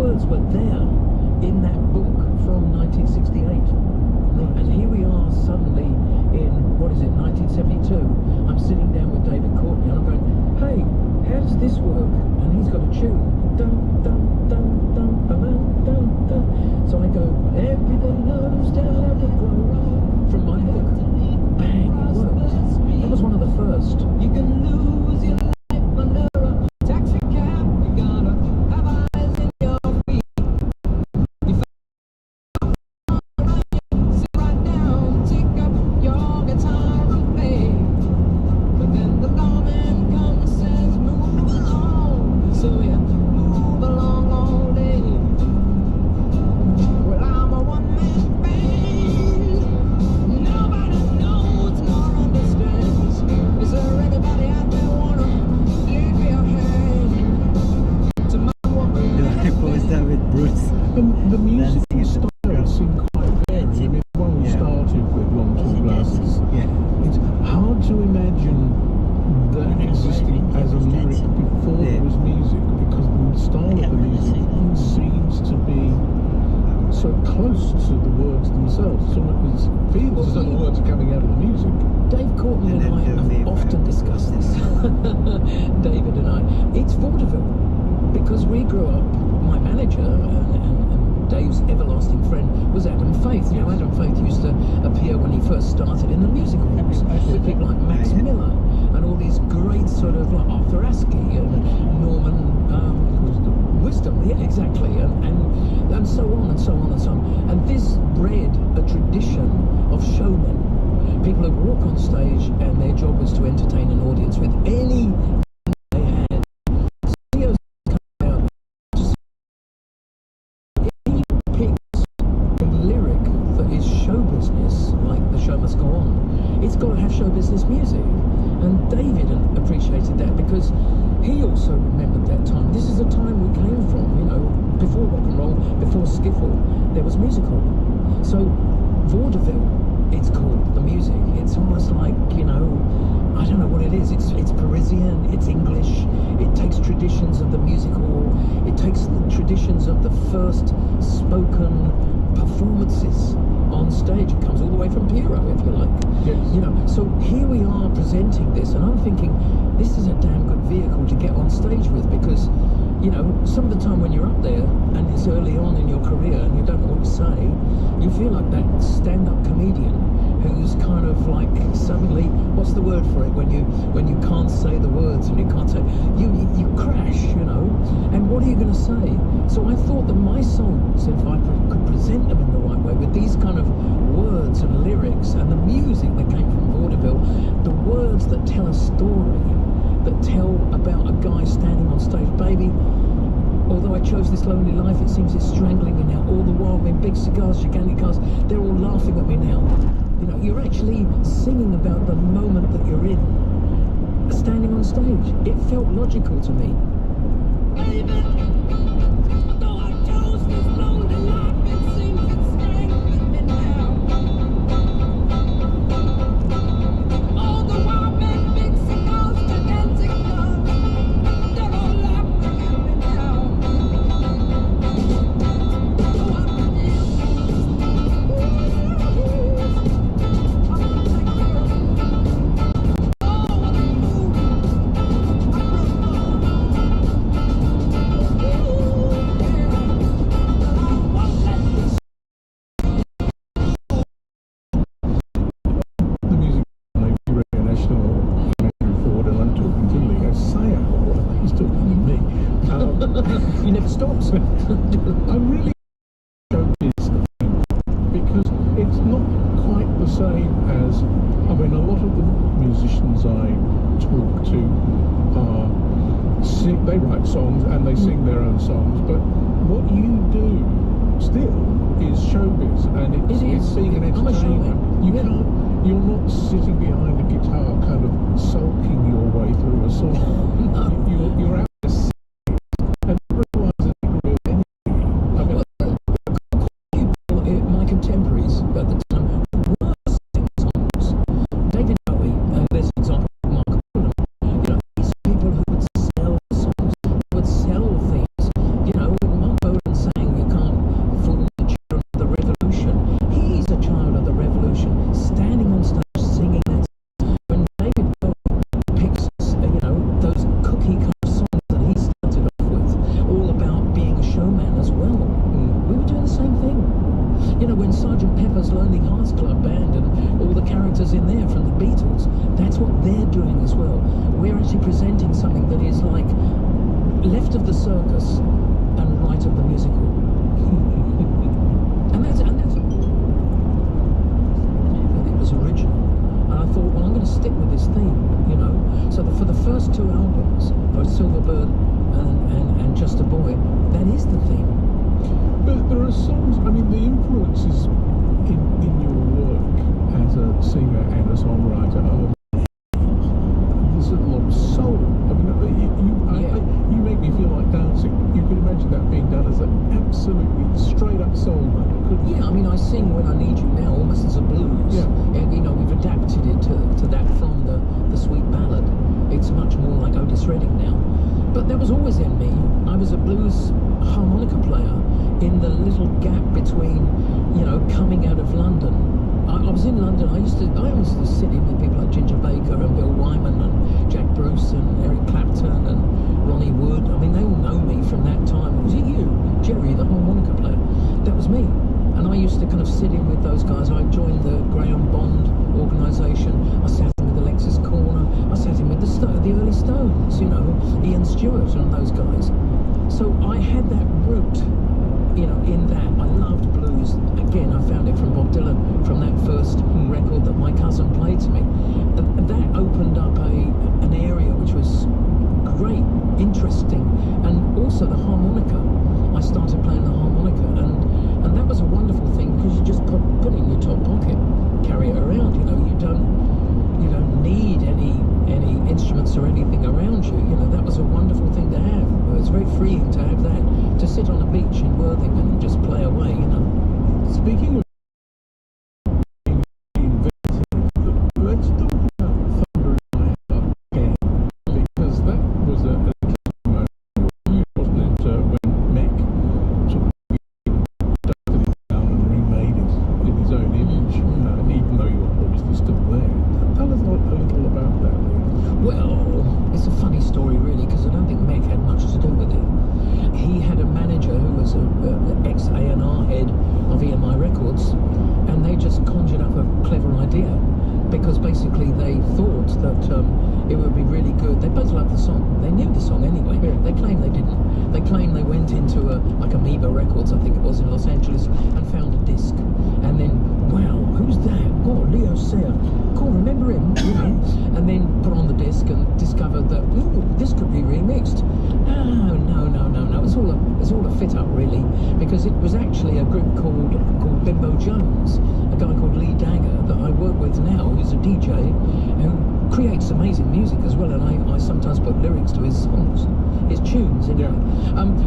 words were there in that book from 1968. And here we are suddenly in, what is it, 1972. I'm sitting down with David Courtney and I'm going, hey, how does this work? And he's got a tune. Dun, dun, dun, dun, dun, dun, dun. So I go, everybody knows down at the road from my book. Bang, it worked. That was one of the first. You can lose your life under a taxi cab. You gotta have eyes in your feet. You sit right down, take up your guitar and play. But then the lawman comes and says, move along. So you move along all day. Well, I'm a one-man band. Nobody knows nor understands. Is there anybody out there wanna give me a hand to my woman? Do I post that with Bruce? The music style seemed quite varied. I mean, when we started with Long Tall Glasses, it's hard to imagine that existing as a lyric before it was music, because the style of the music seems to be so close to the words themselves. So it feels as though the words are coming out of the music. Dave Courtney and I have often discussed this. David and I. It's vaudeville, because we grew up, my manager and Dave's everlasting friend was Adam Faith. You know, Adam Faith used to appear when he first started in the music halls with people like Max Miller and all these great sort of like Arthur Askey and Norman Wisdom, yeah, exactly, and so on and so on and so on. And this bred a tradition of showmen, people who walk on stage and their job was to entertain an audience with any they had. CEOs come out, just he picks a lyric that is show business, like The Show Must Go On. It's got to have show business music. And David appreciated that because he also remembered that time. This is a time we came from, you know, before rock and roll, before skiffle, there was musical. So vaudeville, it's called, the music. It's almost like, you know, I don't know what it is. It's Parisian, it's English. It takes traditions of the musical. It takes the traditions of the first spoken performances on stage. It comes all the way from Piero, if you like. Yes. You know, so here we are presenting this, and I'm thinking this is a damn good vehicle to get on stage with, because, you know, some of the time when you're up there and it's early on in your career and you don't know what to say, you feel like that stand-up comedian who's kind of like suddenly, what's the word for it, when you can't say the words and you can't say, you crash, you know, and what are you going to say? So I thought that my songs, if I could present them in the right way with these kind of words and lyrics and the music that came from vaudeville, the words that tell a story, that tell about a guy standing on stage, baby, although I chose this lonely life, it seems it's strangling me now. All the while, in big cigars, gigantic cars, they're all laughing at me now. You know, you're actually singing about the moment that you're in, standing on stage. It felt logical to me. Baby, although I chose this lonely life, it seems it's strangling me now. All the while, in big cigars, gigantic cars, they're all laughing at me now. You never stops. I really don't this because it's not quite the same as, I mean, a lot of the musicians I talk to they write songs and they sing their own songs, but what you do still is showbiz, and it's being an entertainment. You can't, you're not sitting behind a guitar kind of sulking your way through a song. No. You're out there singing, and it requires a degree of energy. I mean, my contemporaries at the time were singing songs. David Bowie, there's an example of Mark Bolan. You know, these people who would sell songs, would sell things. You know, Mark Bolan Lovers Lonely Hearts Club Band and all the characters in there from the Beatles. That's what they're doing as well. We're actually presenting something that is like left of the circus and right of the musical. and that's it was original. And I thought, well, I'm going to stick with this theme, you know. So for the first two albums, for Silverbird and Just a Boy, that is the theme. But there are songs, I mean, the influences in your work as a singer and a songwriter are, there's a lot of soul. I mean, you make me feel like dancing. You can imagine that being done as an absolutely straight up soul number, couldn't you? Yeah, I mean, I sing When I Need You Now almost as a blues. Yeah. And, you know, we've adapted it to that from the sweet ballad. It's much more like Otis Redding now. But that was always in me. I was a blues harmonica player in the little gap between, you know, coming out of London. I was in London. I used to sit in with people like Ginger Baker and Bill Wyman and Jack Bruce and Eric Clapton and Ronnie Wood. I mean, they all know me from that time. Was it you, Jerry, the harmonica player? That was me. And I used to kind of sit in with those guys. I joined the Graham Bond organisation. I sat in with Alexis Corner. I sat in with the early Stones, you know, Ian Stewart and those guys. So I had that root, you know, in that. I loved blues. Again, I found it from Bob Dylan, from that first record that my cousin played to me. And that opened up an area which was great, interesting, and also the harmonica. I started playing the harmonica, and that was a wonderful thing because you just put it in your top pocket, carry it around. You know, you don't need any instruments or anything around you. You know, that was a wonderful thing to have. It was very freeing to have that, to sit on a beach in Worthing and just play away. You know. Speaking of let's talk about Thunder and Lightning again, because that was a testimony, wasn't it, when Mick sort of dusted it down and remade it in his own image, even though you're obviously still there. Tell us a little about that. Well, it's a funny story really, because I don't think Mick had much to do with it. He had a manager who was an ex-A&R head of EMI Records, and they just conjured up a clever idea, because basically they thought that it would be really good. They both loved the song. They knew the song anyway. Yeah. They claimed they didn't. They claimed they went into like Amoeba Records, I think it was, in Los Angeles, and found a disc. And then, wow, who's that? Oh, Leo Sayer. Cool, remember him? You know? And then put on the disc and discovered that, ooh, this could be remixed. No. It's all a fit up really, because it was actually a group called Bimbo Jones, a guy called Lee Dagger that I work with now, who's a DJ who creates amazing music as well, and I sometimes put lyrics to his songs, his tunes anyway.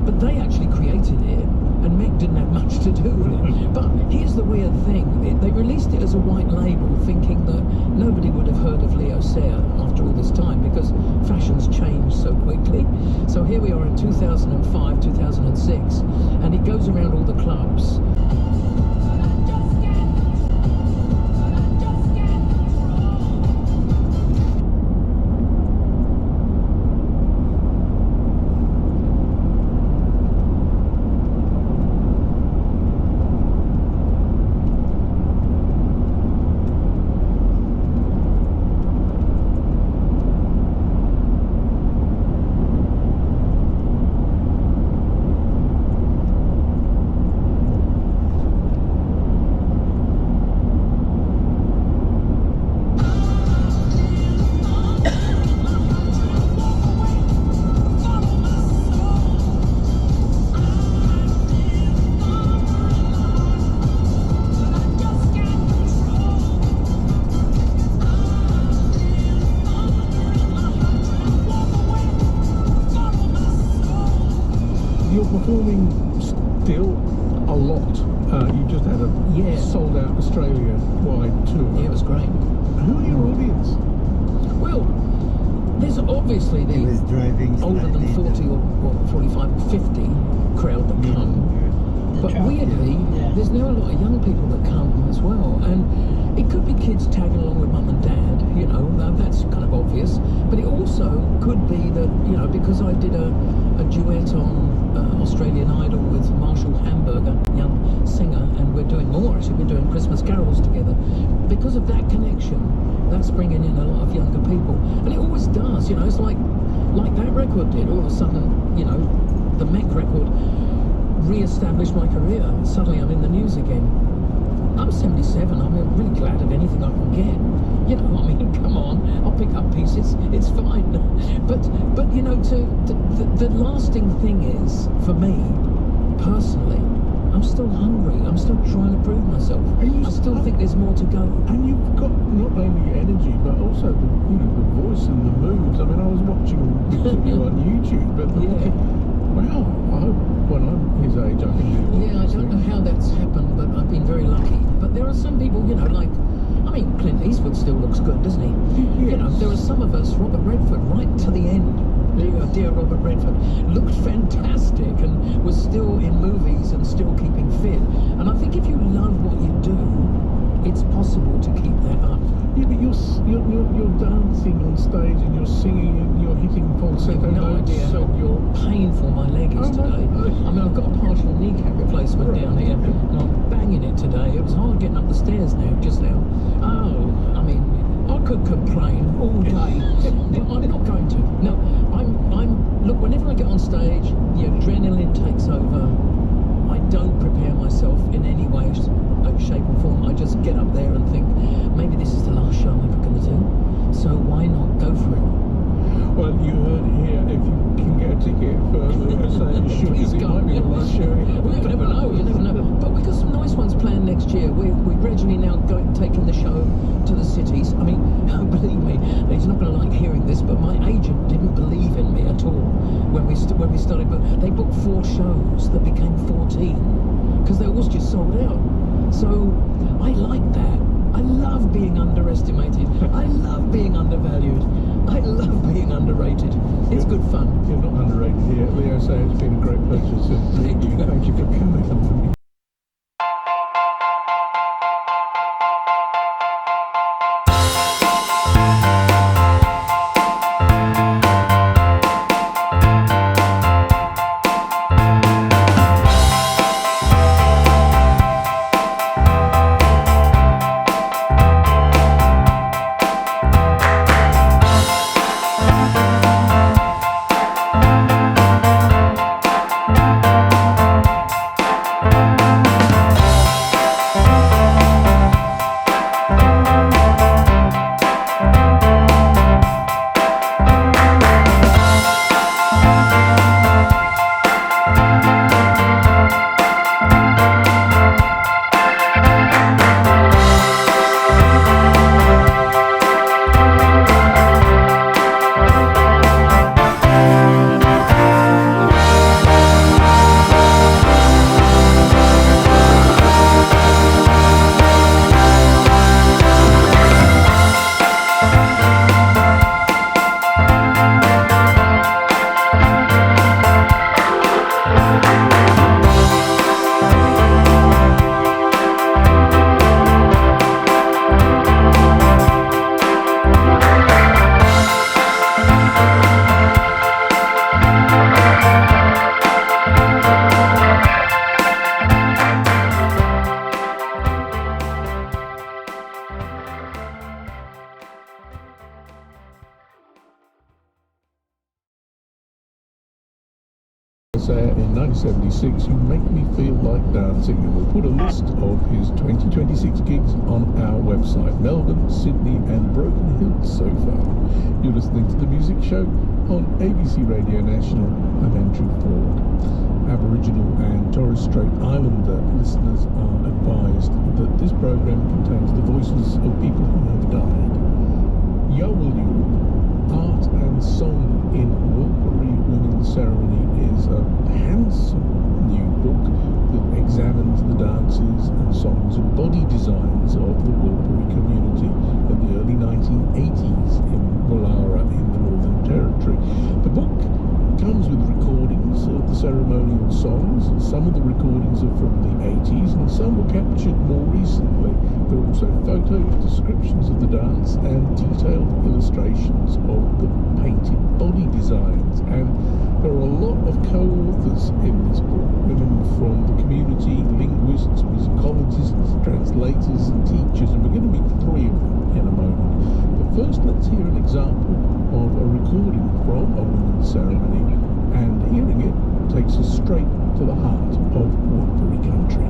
But they actually created it, and Mick didn't have much to do with it. But here's the weird thing, they released it as a white label, thinking that nobody would have heard of Leo Sayer after all this time, because fashions change so quickly. So here we are in 2005, 2006, and it goes around all the clubs. You're performing still a lot. You just had a sold-out Australia-wide tour. Yeah, it was great. Who are your audience? Well, there's obviously the older than 40 or 45 or 50 crowd that come. But weirdly, there's now a lot of young people that come as well, and it could be kids tagging along with mum and dad, you know, that's kind of obvious, but it also could be that, you know, because I did a duet on Australian Idol with Marshall Hamburger, young singer, and we're doing more, actually, we're doing Christmas carols together. Because of that connection, that's bringing in a lot of younger people, and it always does, you know, it's like that record did. All of a sudden, you know, the Mech record re-established my career. Suddenly I'm in the news again. I'm 77, I'm really glad of anything I can get. You know, I mean, come on, I'll pick up pieces, it's fine. But you know, the lasting thing is, for me, personally, I'm still hungry, I'm still trying to prove myself. I still think there's more to go. And you've got not only energy, but also the, you know, the voice and the moods. I mean, I was watching bits of you on YouTube, but wow, I hope when I'm his age I can do I don't know how that's happened, but I've been very lucky. But there are some people, you know, like, I mean, Clint Eastwood still looks good, doesn't he? Yes. You know, there are some of us, Robert Redford, right to the end. Dear Robert Redford, looked fantastic and was still in movies and still keeping fit. And I think if you love what you do, it's possible to keep that up. Yeah, but you're dancing on stage and you're singing and you're hitting falsetto notes. So you're painful my leg is today. I mean, I've got a partial kneecap replacement down here, and I'm banging it today. It was hard getting up the stairs just now. Oh, I mean, I could complain all day, but I'm not going to. No, look, whenever I get on stage, the adrenaline takes over. I don't prepare myself in any way, shape or form. I just get up there and think, maybe this is the last show I'm ever going to do, so why not go for it? Well, you heard it here. If you can get a ticket for the Please it go. might be the last show. Well, you never know, you never know. But we've got some nice ones planned next year. We're gradually now taking the show to the cities. I mean, believe me, he's not going to like hearing this, but my agent didn't believe in me at all when we started. But they booked 4 shows that became 14 because they always just sold out. So I like that. I love being underestimated. I love being undervalued. I love being underrated. It's good fun. You're not underrated here. Leo, say it's been a great pleasure to meet you. Thank you for coming. In 1976, You Make Me Feel Like Dancing, and we'll put a list of his 2026 gigs on our website. Melbourne, Sydney and Broken Hill so far. You're listening to The Music Show on ABC Radio National. I'm Andrew Ford. Aboriginal and Torres Strait Islander listeners are advised that this program contains the voices of people who have died. Yowelu, Art and Song in Wilbury Women's Ceremony is a handsome new book that examines the dances and songs and body designs of the Wilbury community in the early 1980s in Woollahra in the Northern Territory. The book comes with recordings of the ceremonial songs, some of the recordings are from the 80s and some were captured more recently. There are also photo descriptions of the dance and detailed illustrations of the painted body designs. And there are a lot of co-authors in this book, women from the community, linguists, musicologists, translators and teachers, and we're going to meet 3 of them in a moment. But first, let's hear an example of a recording from a women's ceremony, and hearing it takes us straight to the heart of Warlpiri country.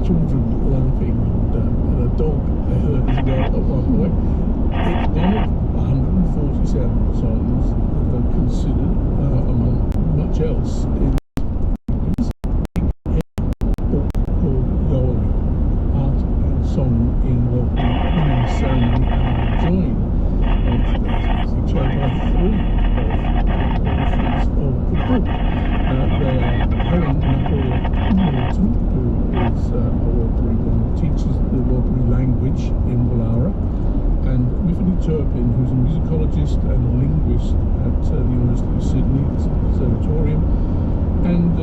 Children laughing and a dog I heard as well at one point. It's one of 147 songs that are considered, among much else, in this big book called Yoeli, Art and Song in Warlpiri Women's Ceremony, and I'm joined on today's music show by 3 of the authors of the book. They are Helen Napola Morton, who is a Warlpiri woman who teaches the Warlpiri language in Woollahra, and Miffany Turpin, who's a musicologist and a linguist at the University of Sydney, the Conservatorium. And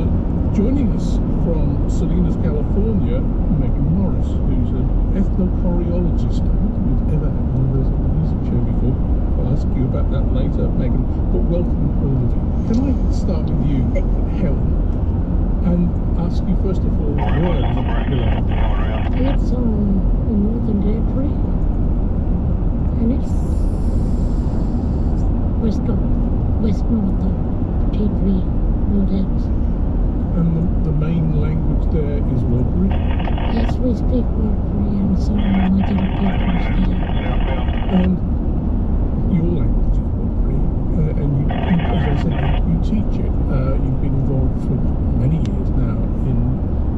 joining us from Salinas, California, Megan Morris, who's an ethnochoreologist. I don't think we've ever had one of those on the music show before. I'll ask you about that later, Megan, but welcome all of you. Can I start with you, Helen, and ask you first of all, where is Woollahra? It's in Northern Territory, and it's west north of Territory, Roadheads. And the main language there is Warlpiri? Yes, we speak Warlpiri and some other peoples there. And your language is Warlpiri, and you, as I said, you teach it. You've been involved for many years now in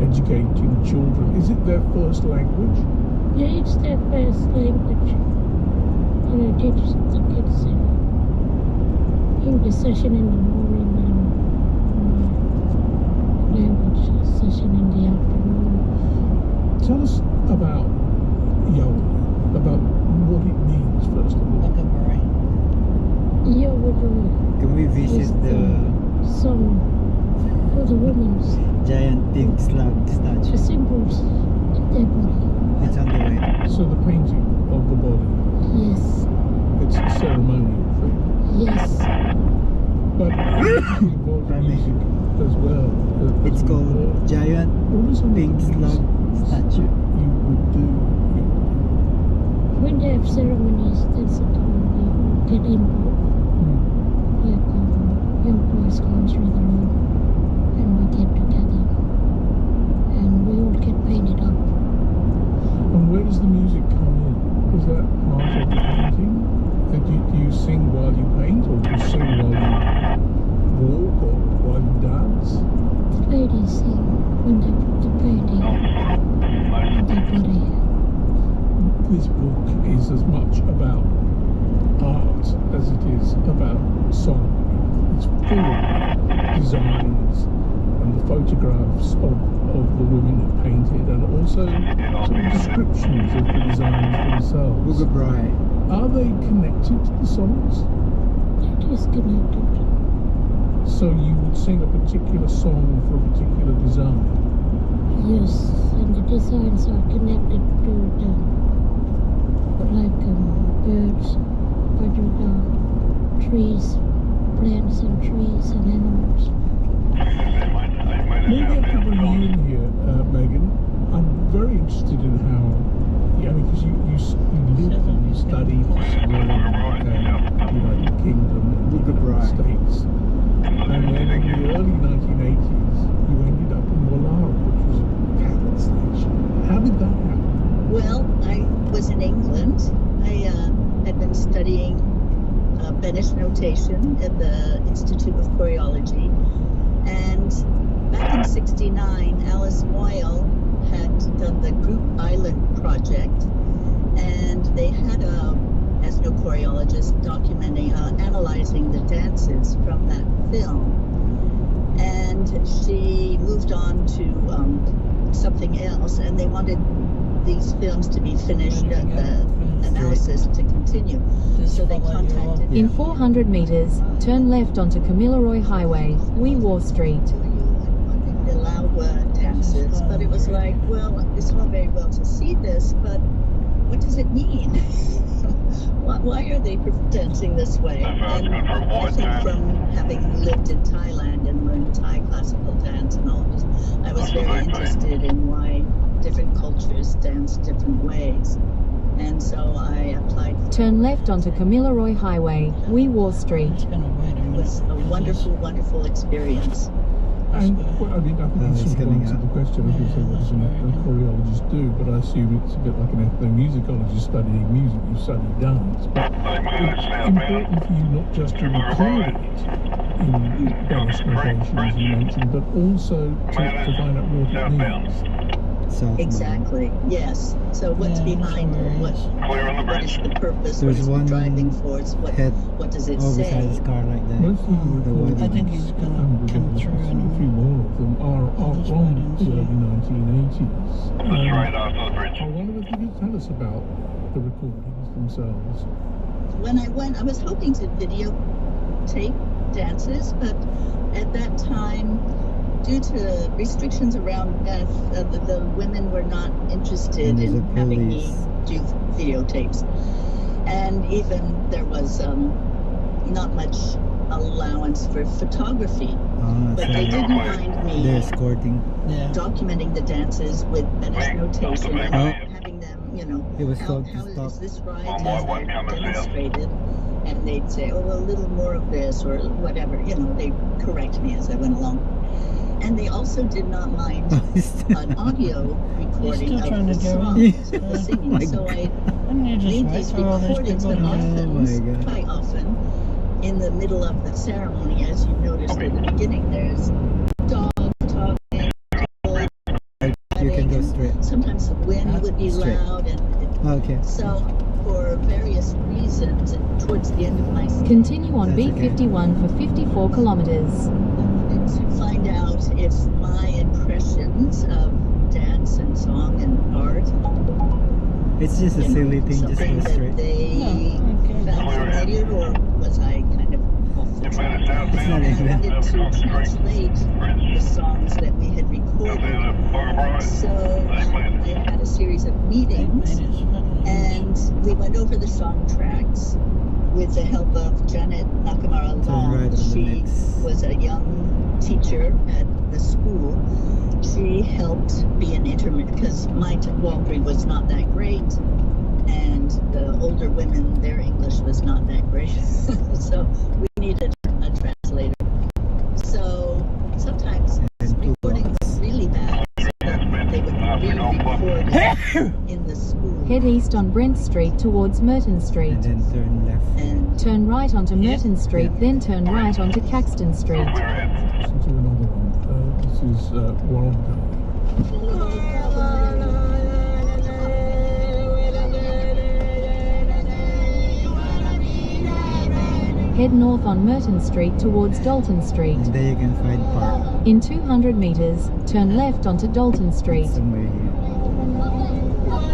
educating children. Is it their first language? Yeah, it's their first language. And I teach the kids in English session in the morning and language session in the afternoon. Tell us about Yoeli, about what it means, first of all. Yoeli Can we is visit the song for the women's giant pink slug the statue? symbols in their body. It's on the way. So the painting of the body, Yes, it's a ceremonial thing. yes. But it involves music as well. It's called giant What are some pink of the things slug statue. you would do? When they have ceremonies, that's the time we get involved. Like young boys going through the road, and we get together, and we all get painted up. And where does the music come in? Is that part of the painting? Do you sing while you paint, or do you sing while you walk, or while you dance? The ladies sing when they put the painting on their body. This book is as much about art as it is about song. It's full of designs and the photographs of of the women that painted, and also some descriptions of the designs themselves. Booger Bright. Are they connected to the songs? It is connected. So you would sing a particular song for a particular design? Yes, and the designs are connected to the, like birds, trees, plants and trees and animals. Maybe I could bring you in here, Megan. I'm very interested in how, because you lived and you studied in the United Kingdom and the United States. And then in the early 1980s, you ended up in Wallara, which was a Catholic station. How did that happen? Well, I was in England. I had been studying Finnish notation at the Institute of Choreology. And back in '69, Alice Moyle had done the Group Island project. And they had a ethnochoreologist documenting, analyzing the dances from that film. And she moved on to something else, and they wanted these films to be finished at the analysis to continue. So they contacted In 400 meters, turn left onto Kamilaroi Highway, Wee War Street. the Laua dances, but it was like, well, it's all very well to see this, but what does it mean? Why are they dancing this way? And I think from having lived in Thailand and learned Thai classical dance and all this, I was very interested in why different cultures dance different ways. And so I applied for Turn left onto Kamilaroi Highway, Wee War Street. it was a wonderful, wonderful experience. And I think you sort of answered the question. I was going to say, what does a choreologist do? But I assume it's a bit like an ethnomusicologist studying music. You study dance. But it's important for you not just to record it in Finnish notation, as you mentioned, but also to find out what it means. Exactly, yes. So what's behind it? What is the purpose? What is the driving force? What does it say? His car like that. Most of the I think he's going to come through, and a few more of them are from the early 1980s. I wonder if you could tell us about the recordings themselves. When I went, I was hoping to videotape dances, but at that time, due to restrictions around death, the women were not interested in having me do videotapes. And even there was not much allowance for photography. But they didn't mind me documenting the dances with Finnish notation and having them, It was how is this right as they're demonstrated? And they'd say, oh, a little more of this or whatever. They'd correct me as I went along. And they also did not mind an audio recording of the songs, of the singing. So I made these recordings, but often, quite often, in the middle of the ceremony, as you noticed at the beginning, there's dogs talking, people you can go straight. Sometimes the wind would be loud, and so for various reasons, and towards the end of my Continue on B51 for 54 kilometers. to find out if my impressions of dance and song and art, it's just a silly thing, just something go straight. that they found familiar, or was I kind of off the track? It's not I even. wanted to translate the songs that we had recorded. So I had a series of meetings, and we went over the song tracks with the help of Janet Nakamura Long. She was a young teacher at the school. She helped be an intermittent, because my Walgreens was not that great, and the older women, their English was not that great. So we needed a translator. So sometimes recording was really bad, so they would re-record it in the school. Head east on Brent Street towards Merton Street. And then turn left. And Turn right onto Merton Street, then turn right onto Caxton Street. Listen to another one. This is Warren. Head north on Merton Street towards Dalton Street. And there you can find park. In 200 meters, turn left onto Dalton Street. Somewhere here.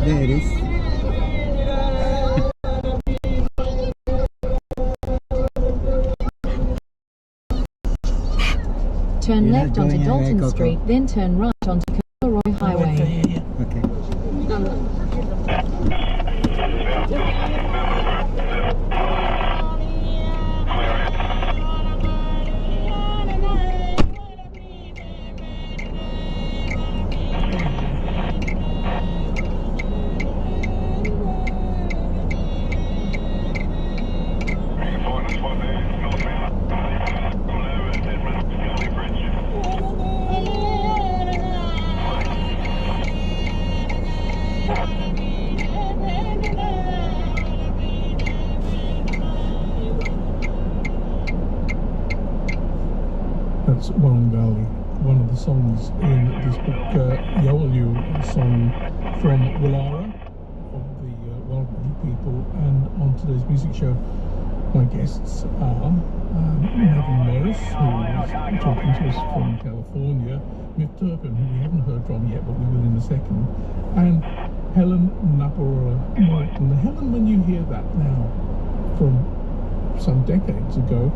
There it is. Turn You're left not onto going anywhere, Dalton Coco. Street, then turn right onto Kilroy Highway. Okay. That's Warrangali, one of the songs in this book, Yowelu, a song from Willara, of the Warrangali people. And on today's music show, my guests are Megan Morris, who is talking to us from California, Mick Turpin, who we haven't heard from yet, but we will in a second, and Helen Naparola Martin. Helen, when you hear that now from some decades ago,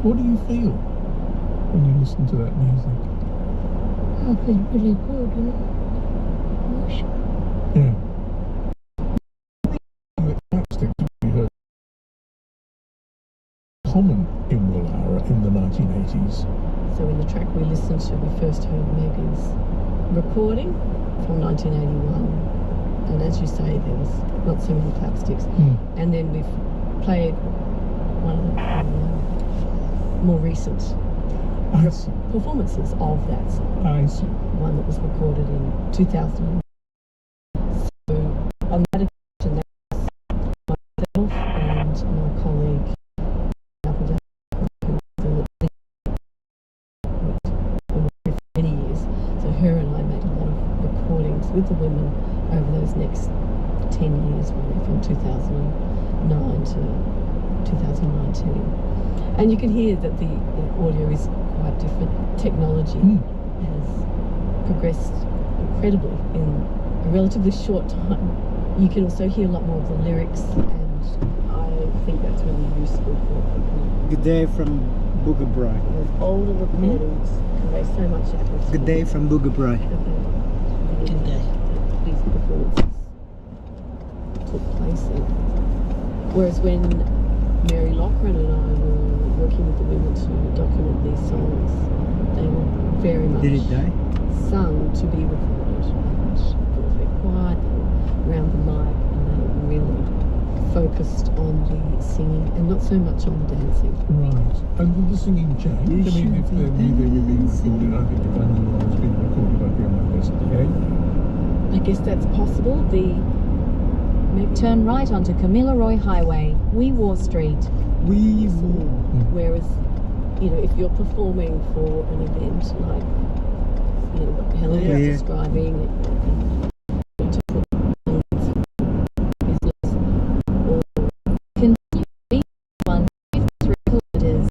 what do you feel when you listen to that music? I feel really good, you know. Emotional. Yeah. The slapsticks we heard common in Willara in the 1980s. So in the track we listened to, we first heard Megan's recording from 1981, and as you say, there was not so many clapsticks. And then we've played one of the more recent performances of that song. I see. One that was recorded in 2000. So on that occasion, myself and my colleague, many years. So her and I made a lot of recordings with the women over those next 10 years, really, from 2009 to 2019. And you can hear that the audio is quite different. Technology has progressed incredibly in a relatively short time. You can also hear a lot more of the lyrics, and I think that's really useful for people. Good day from Boogabri. Those older recordings convey so much atmosphere. Good day from Boogabri. Good day. These performances took place in. Whereas when Mary Loughran and I were working with the women to document these songs, they were very much Did it die? sung to be recorded, and it was very quiet around the mic, and they were really focused on the singing and not so much on the dancing. Right. And will the singing change? You I mean, if should they be knew they were being dancing. recorded, I think if I knew I was being recorded, I'd be on my best behaviour. I guess that's possible. Turn right onto Kamilaroi Highway, Wee War Street. We will. Whereas, you know, if you're performing for an event like, you know, what Helen was Yeah. describing, or Continue east 153 kilometers.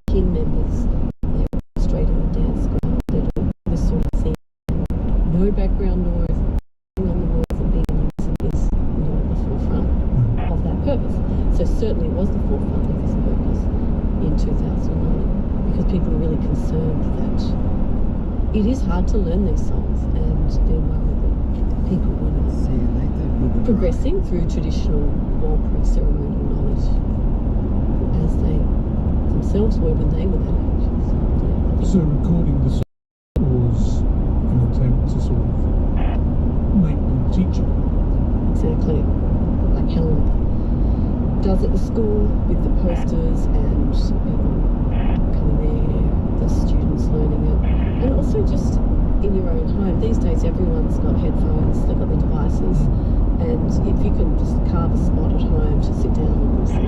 kin members, they're straight in the dance ground, they're doing this sort of thing. No background noise, on the walls, and being in unison is, you know, at the forefront of that purpose. So certainly it was the forefront of this purpose in 2009, because people are really concerned that it is hard to learn these songs, and they're worried that people were See you later, Boogabri. progressing through traditional or pre-ceremonial knowledge as they themselves were when they were that age. So recording the song was an attempt to sort of make them teachable. Exactly, like Helen does at the school with the posters and people coming there, the students learning it, and also just in your own home. These days everyone's got headphones, they've got the devices, and if you can just carve a spot at home to sit down and listen,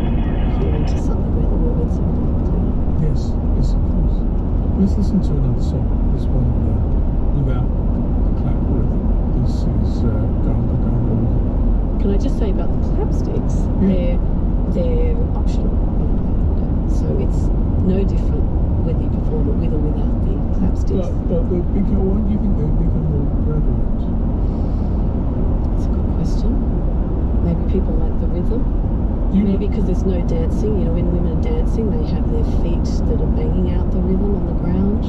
hear into something where the words are really clear. Yes, yes, of course. Let's listen to another song. This one without the clap rhythm. This is Gamba Gamba. Can I just say about the clapsticks? Yeah. sticks. But why do you think they've become more prevalent? That's a good question. Maybe people like the rhythm. Maybe because there's no dancing. You know, when women are dancing, they have their feet that are banging out the rhythm on the ground.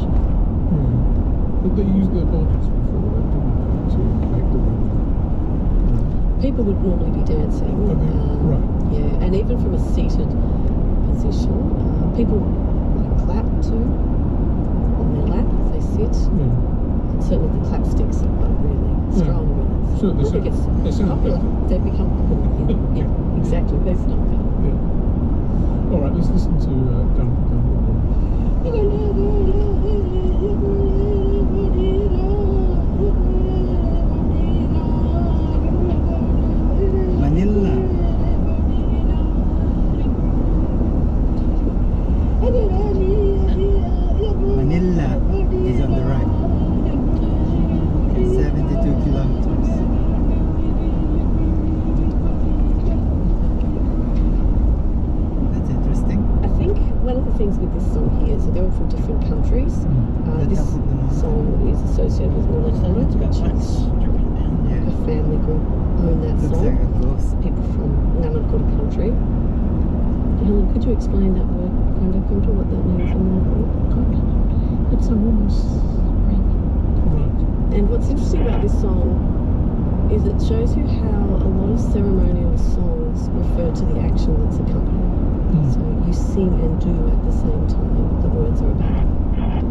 But they use their bodies before that, didn't they, to make the rhythm? People would normally be dancing. Right. Yeah, and even from a seated position, people like clap too on their lap as they sit. And certainly the clap sticks are like really strong rhythms. So I think it's popular. They've become popular. Yeah, exactly. They sound better. Yeah. All right, let's listen to Dump Manila. Manila is on the right. 72 kilometers. That's interesting. I think one of the things with this song here, so they're all from different countries. This song is associated with Minnesota, which is Yeah. a family group own that Looks song. like a ghost. People from Nanakota country. Helen, could you explain that word, Nanakota, what that means in Nanakota? It's a woman's ring. And what's interesting about this song is it shows you how a lot of ceremonial songs refer to the action that's accompanied. So you sing and do at the same time the words are about,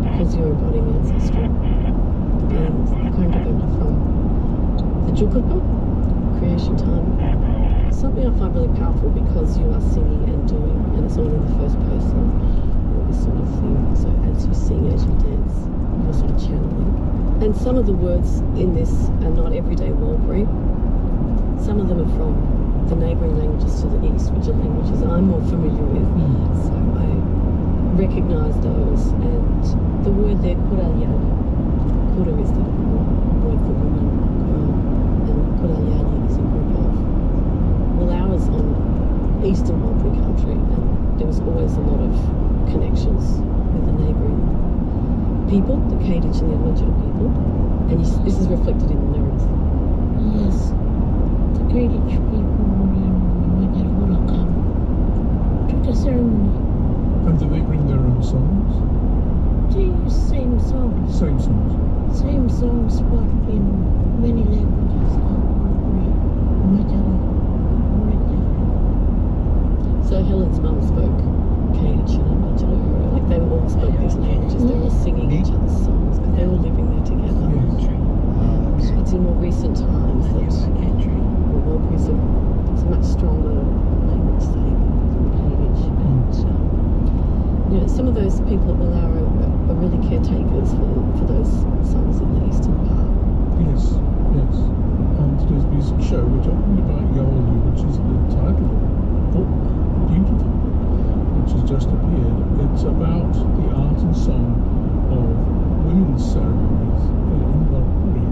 because you're embodying ancestral beings. The Kondagona from the Jukupa, creation time. Something I find really powerful because you are singing and doing, and it's all in the first person, this sort of thing. So as you sing, as you dance, you're sort of channeling. And some of the words in this are not everyday Warlpiri. Some of them are from the neighbouring languages to the east, which are languages I'm more familiar with. So I recognise those. And the word there, Kuralyani. Kura is the word for woman, girl, and Kuralyani is a group of Malawars on eastern Warlpiri country. And there was always a lot of connections with the neighbouring people, the Kadich and the Admantara people, and this is reflected in the lyrics. Yes, the Kadich people in Majarhura come to the ceremony. And do they bring their own songs? They use same songs. Same songs. Same songs, but in many languages. So Helen's mum spoke Kadich and Admantara, like they all spoke these languages, they were all singing each other's songs because they were living there together. It's in more recent times that Warlpiri is a much stronger language, say, than Kadich. And you know, some of those people at Wallara are really caretakers for those songs in the eastern part. Yes. On today's music show, we're talking about Yolu, which is the title of the book, Beautiful, which has just appeared. It's about the art and song of women's ceremonies in Warlpiri.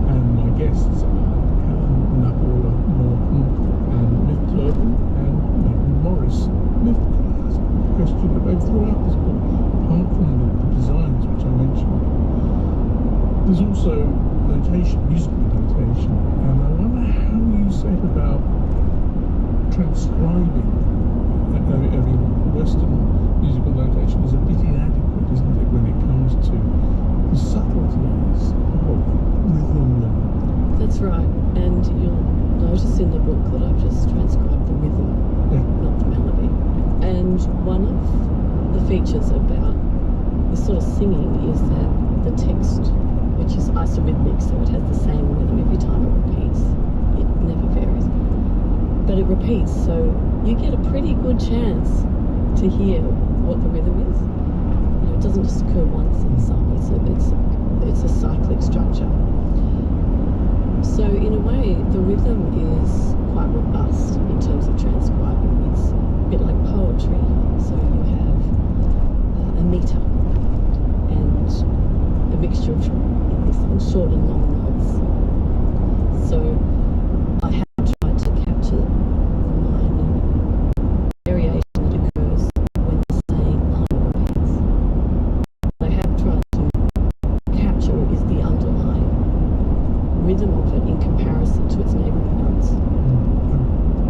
And my guests are Helen Napola Norton and Miff Turpin and Megan Morris. Miff, can I ask a question about throughout this book, apart from the designs which I mentioned, there's also notation, musical notation, and I wonder how you set about transcribing. I mean, Western musical notation is a bit inadequate, isn't it, when it comes to the subtleties of rhythm. That's right, and you'll notice in the book that I've just transcribed the rhythm, not the melody. And one of the features about this sort of singing is that the text, which is isorhythmic, so it has the same rhythm every time it repeats. It never varies. But it repeats, so you get a pretty good chance to hear what the rhythm is. You know, it doesn't just occur once in a song. It's a cyclic structure. So in a way, the rhythm is quite robust in terms of transcribing. It's a bit like poetry. So you have a meter and a mixture of short and long notes. So I have tried to capture the minor variation that occurs when the same line repeats. I have tried to rhythm of it in comparison to its neighbouring notes.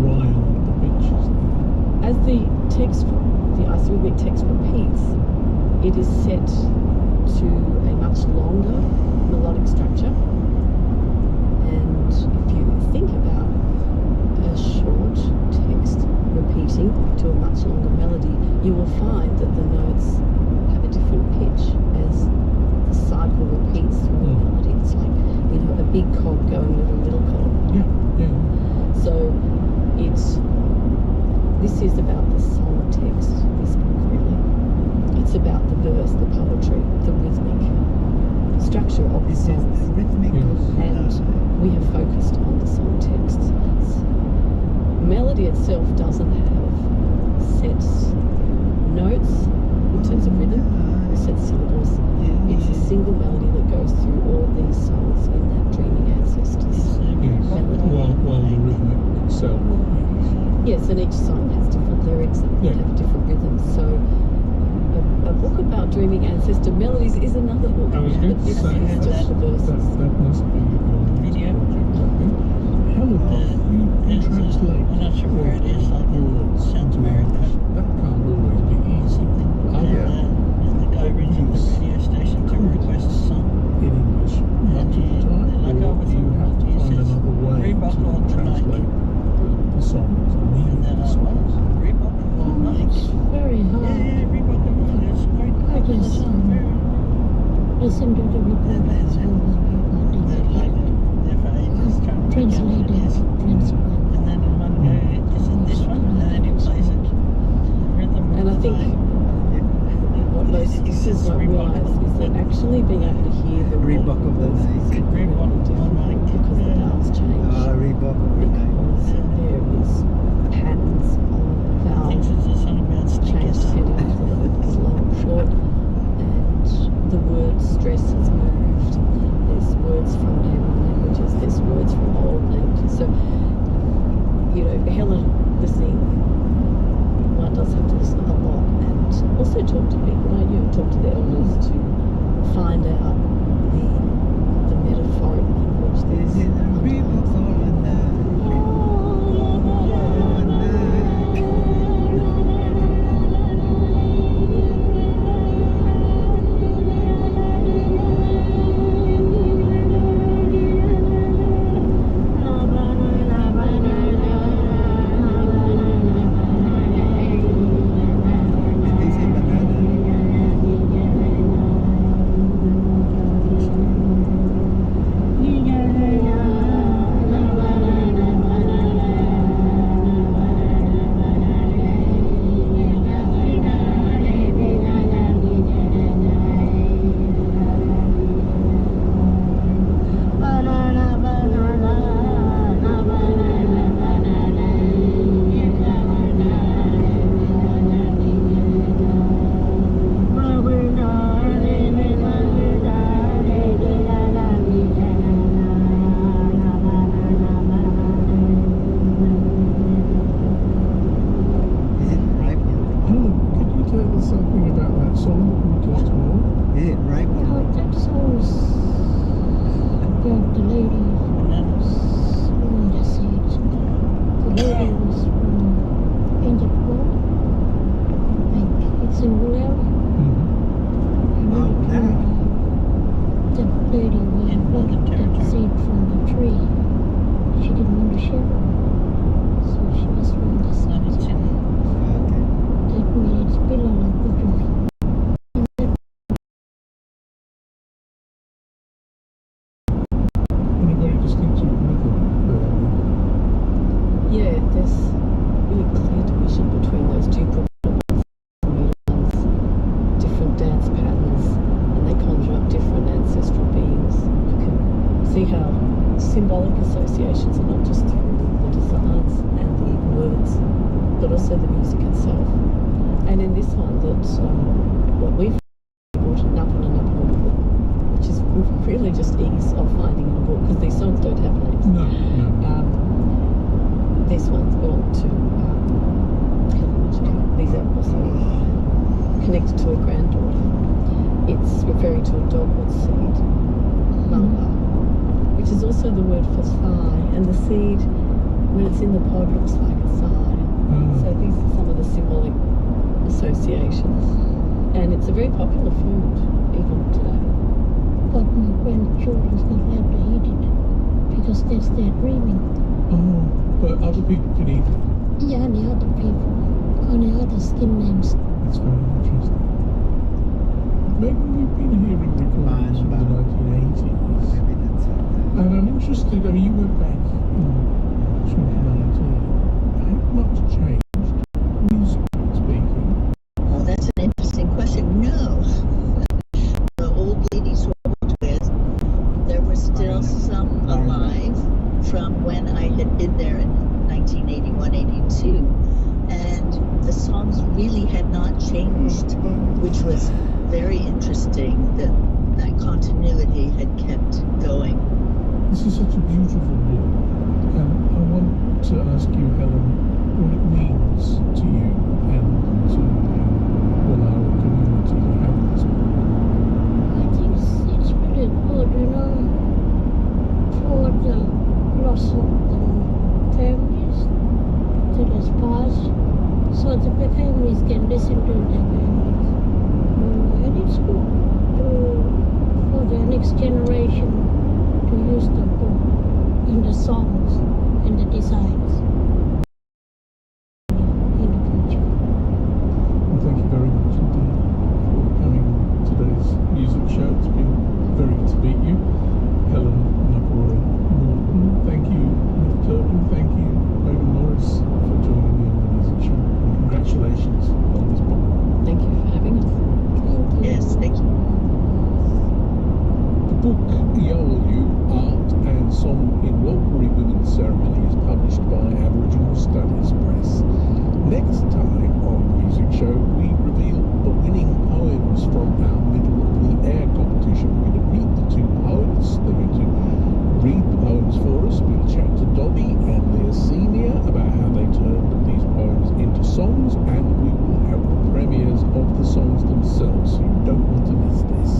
Why aren't the pitches there? As the text, the arrhythmic text repeats, it is set to a much longer melodic structure. And if you think about a short text repeating to a much longer melody, you will find that the notes have a different pitch as the cycle repeats through the melody. It's like, you know, a big cog going with a little cog. Yeah. So this is about the song text, this book really. It's about the verse, the poetry, the rhythmic structure of the This is songs. the rhythmic. And we have focused on the song texts. Melody itself doesn't have set notes in terms of rhythm, or set syllables. It's a single melody that goes through all these songs in that Dreaming Ancestors melody. While the rhythmic itself. Yes, and each song has different lyrics and have different rhythms. So a book about Dreaming Ancestor melodies is another book. I was going to This say is just the verses. that must be your Video. project, I think. Helen, you translate I'm not sure where it is. Like, words South into America. English. That can't always be easy. And the guy rings up the radio station to request a song. In English, much of the time, like, or you have to find another way Reebok to on the translate the songs, the meaning And then of the songs. Reebok on the mic. It's very hard. Yeah, Reebok on the mic. It's a great I popular just song. Very listen to the recordings over and They're like there for ages trying to work out what it is. transcribe. And then in one go, is it this one? And then he plays it. The rhythm. And I think what most It's listeners just won't Reebok. realise is that actually being able to hear the Reebok of the words night. is Reebok really on the different mic. because the dials change. Reebok of the night. Because there is patterns of Thinks vowels it's a song about change stickers. headings, long, short, and the word stress has moved. There's words from neighbouring languages, there's words from old languages. So, you know, Helen listening, one does have to listen a lot and also talk to people, don't you? Talk to the elders to find out the metaphoric language that's Is it a Reebok underlies. or a night? Did they say banana? Is it ripe or Helen, could you tell us something about that song that we just heard? is it ripe or Oh, that song's about the lady. Let me see it. The lady was from Singapore. Like, it's in rural area. And Oh, then the lady was In plucked Northern that Territory. seed from the tree. She didn't want to share it. So she was throwing the And seeds. it's in okay? That made it spill on the tree. In a very distinctive rhythm there. Yeah, there's really clear division between those two prominent ones, different dance patterns, and they conjure up different ancestral beings. You can see how symbolic associations are not just through the designs and the words, but also the music itself. And in this one, that what we've brought it up and up, which is really just ease of finding in a book because these songs don't have names. No. This one's gone to these are also connected to a granddaughter. It's referring to a dogwood seed, mamba, which which is also the word for thigh, and the seed, when it's in the pod, looks like a thigh. So these are some of the symbolic associations. And it's a very popular food, even today. But my grandchildren's not allowed to eat it because that's their dreaming. Oh, but other people can eat it. Yeah, and the other people, only other skin names. That's very interesting. Maybe we've been hearing recordings from the 1980s. Maybe that's it. And I'm interested, I mean, you went back in 2019. How much changed, musically speaking? Oh, that's an interesting question. No. The old ladies who I worked with, there were still some alive from when I had been there in 1981, 82. And the songs really had not changed, which was very interesting that that continuity had kept going. This is such a beautiful book, and I want to ask you, Helen, what it means to you and to the Wallara community to have this book. I think it's really good, you know, for the loss of the families that has passed, so the families can listen to their families. And it's good for the next generation to use the book in the songs and the designs in the future. Well, thank you very much indeed for coming on today's music show. It's been very good to meet you. Helen McElroy Norton, thank you. Nick Turpin, thank you. Logan Morris for joining me on the music show. And congratulations on this book. Thank you for having us. Thank you. Yes, thank you. The book Yawulu, Art and Song in Walpurgis Women's Ceremony is published by Aboriginal Studies Press. Next time on the music show, we reveal the winning poems from our Middle of the Air competition. We're going to meet the two poets. They're going to read the poems for us. We'll chat to Dobby and their senior about how they turned these poems into songs, and we will have the premieres of the songs themselves. So you don't want to miss this.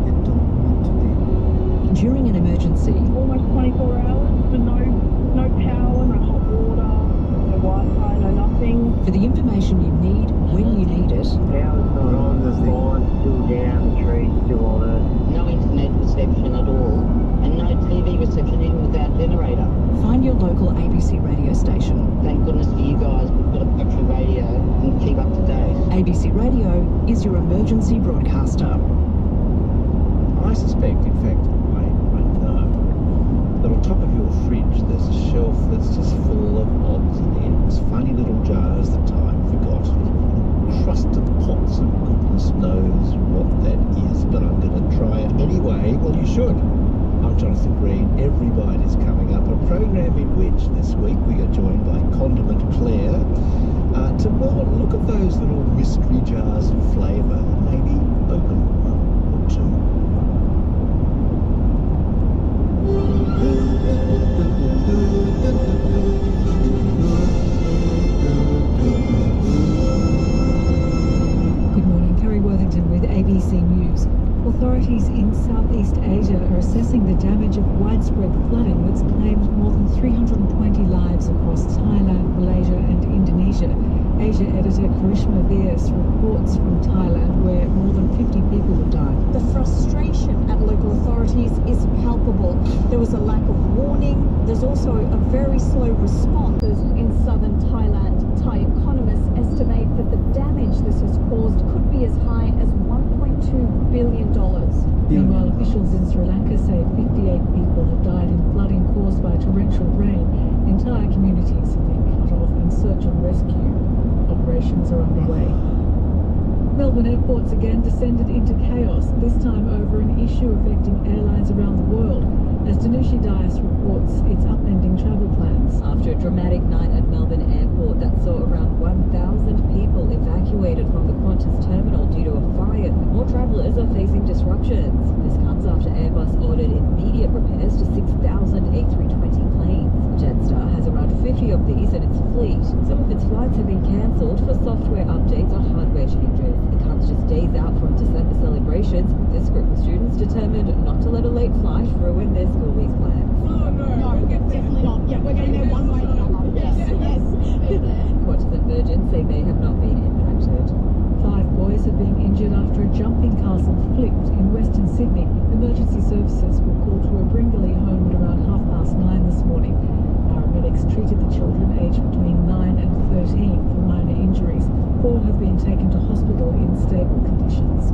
You don't want to be. During an emergency, almost 24 hours with no power, no hot water, no Wi-Fi, no nothing. for the information you need when you need it, Power's not on, the line's still down, the tree's still on it. No internet reception at all, and no TV reception even without generator. find your local ABC radio station. Thank goodness for you guys, we've got a factory radio and keep up to date. ABC Radio is your emergency broadcaster. I suspect, in fact, I know, that on top of your fridge there's a shelf that's just full of odds and ends, funny little jars that time forgot, crusted pots of goodness knows what that is, but I'm going to try it anyway. Well, you should. I'm Jonathan Green. Every Bite is coming up, a program in which this week we are joined by Condiment Claire to look at those little mystery jars of flavour and maybe open one or two. Good morning, Kerry Worthington with ABC News. Authorities in Southeast Asia are assessing the damage of widespread flooding that's claimed more than 320 lives across Thailand, Malaysia and Indonesia. Asia editor Karishma Vyas reports from Thailand where more than 50 people have died. The frustration at local authorities is palpable. There was a lack of warning. There's also a very slow response in southern Thailand. Thai economists estimate that the damage this has caused could be as high as $1.2 billion. Meanwhile, officials in Sri Lanka say 58 people have died in flooding caused by torrential rain. Entire communities have been cut off and search and rescue operations are underway. Melbourne airports again descended into chaos, this time over an issue affecting airlines around the world, as Danushi Dias reports it's upending travel plans. After a dramatic night at Melbourne Airport that saw around 1,000 people evacuated from the Qantas terminal due to a fire, more travellers are facing disruptions. This comes after Airbus ordered immediate repairs to 6,000 A320 planes. Jetstar has around 50 of these in its fleet. Some of its flights have been cancelled for software updates or hardware changes. It comes just days out from December celebrations, with this group of students determined not to let a late flight ruin their school week's plans. unstable conditions.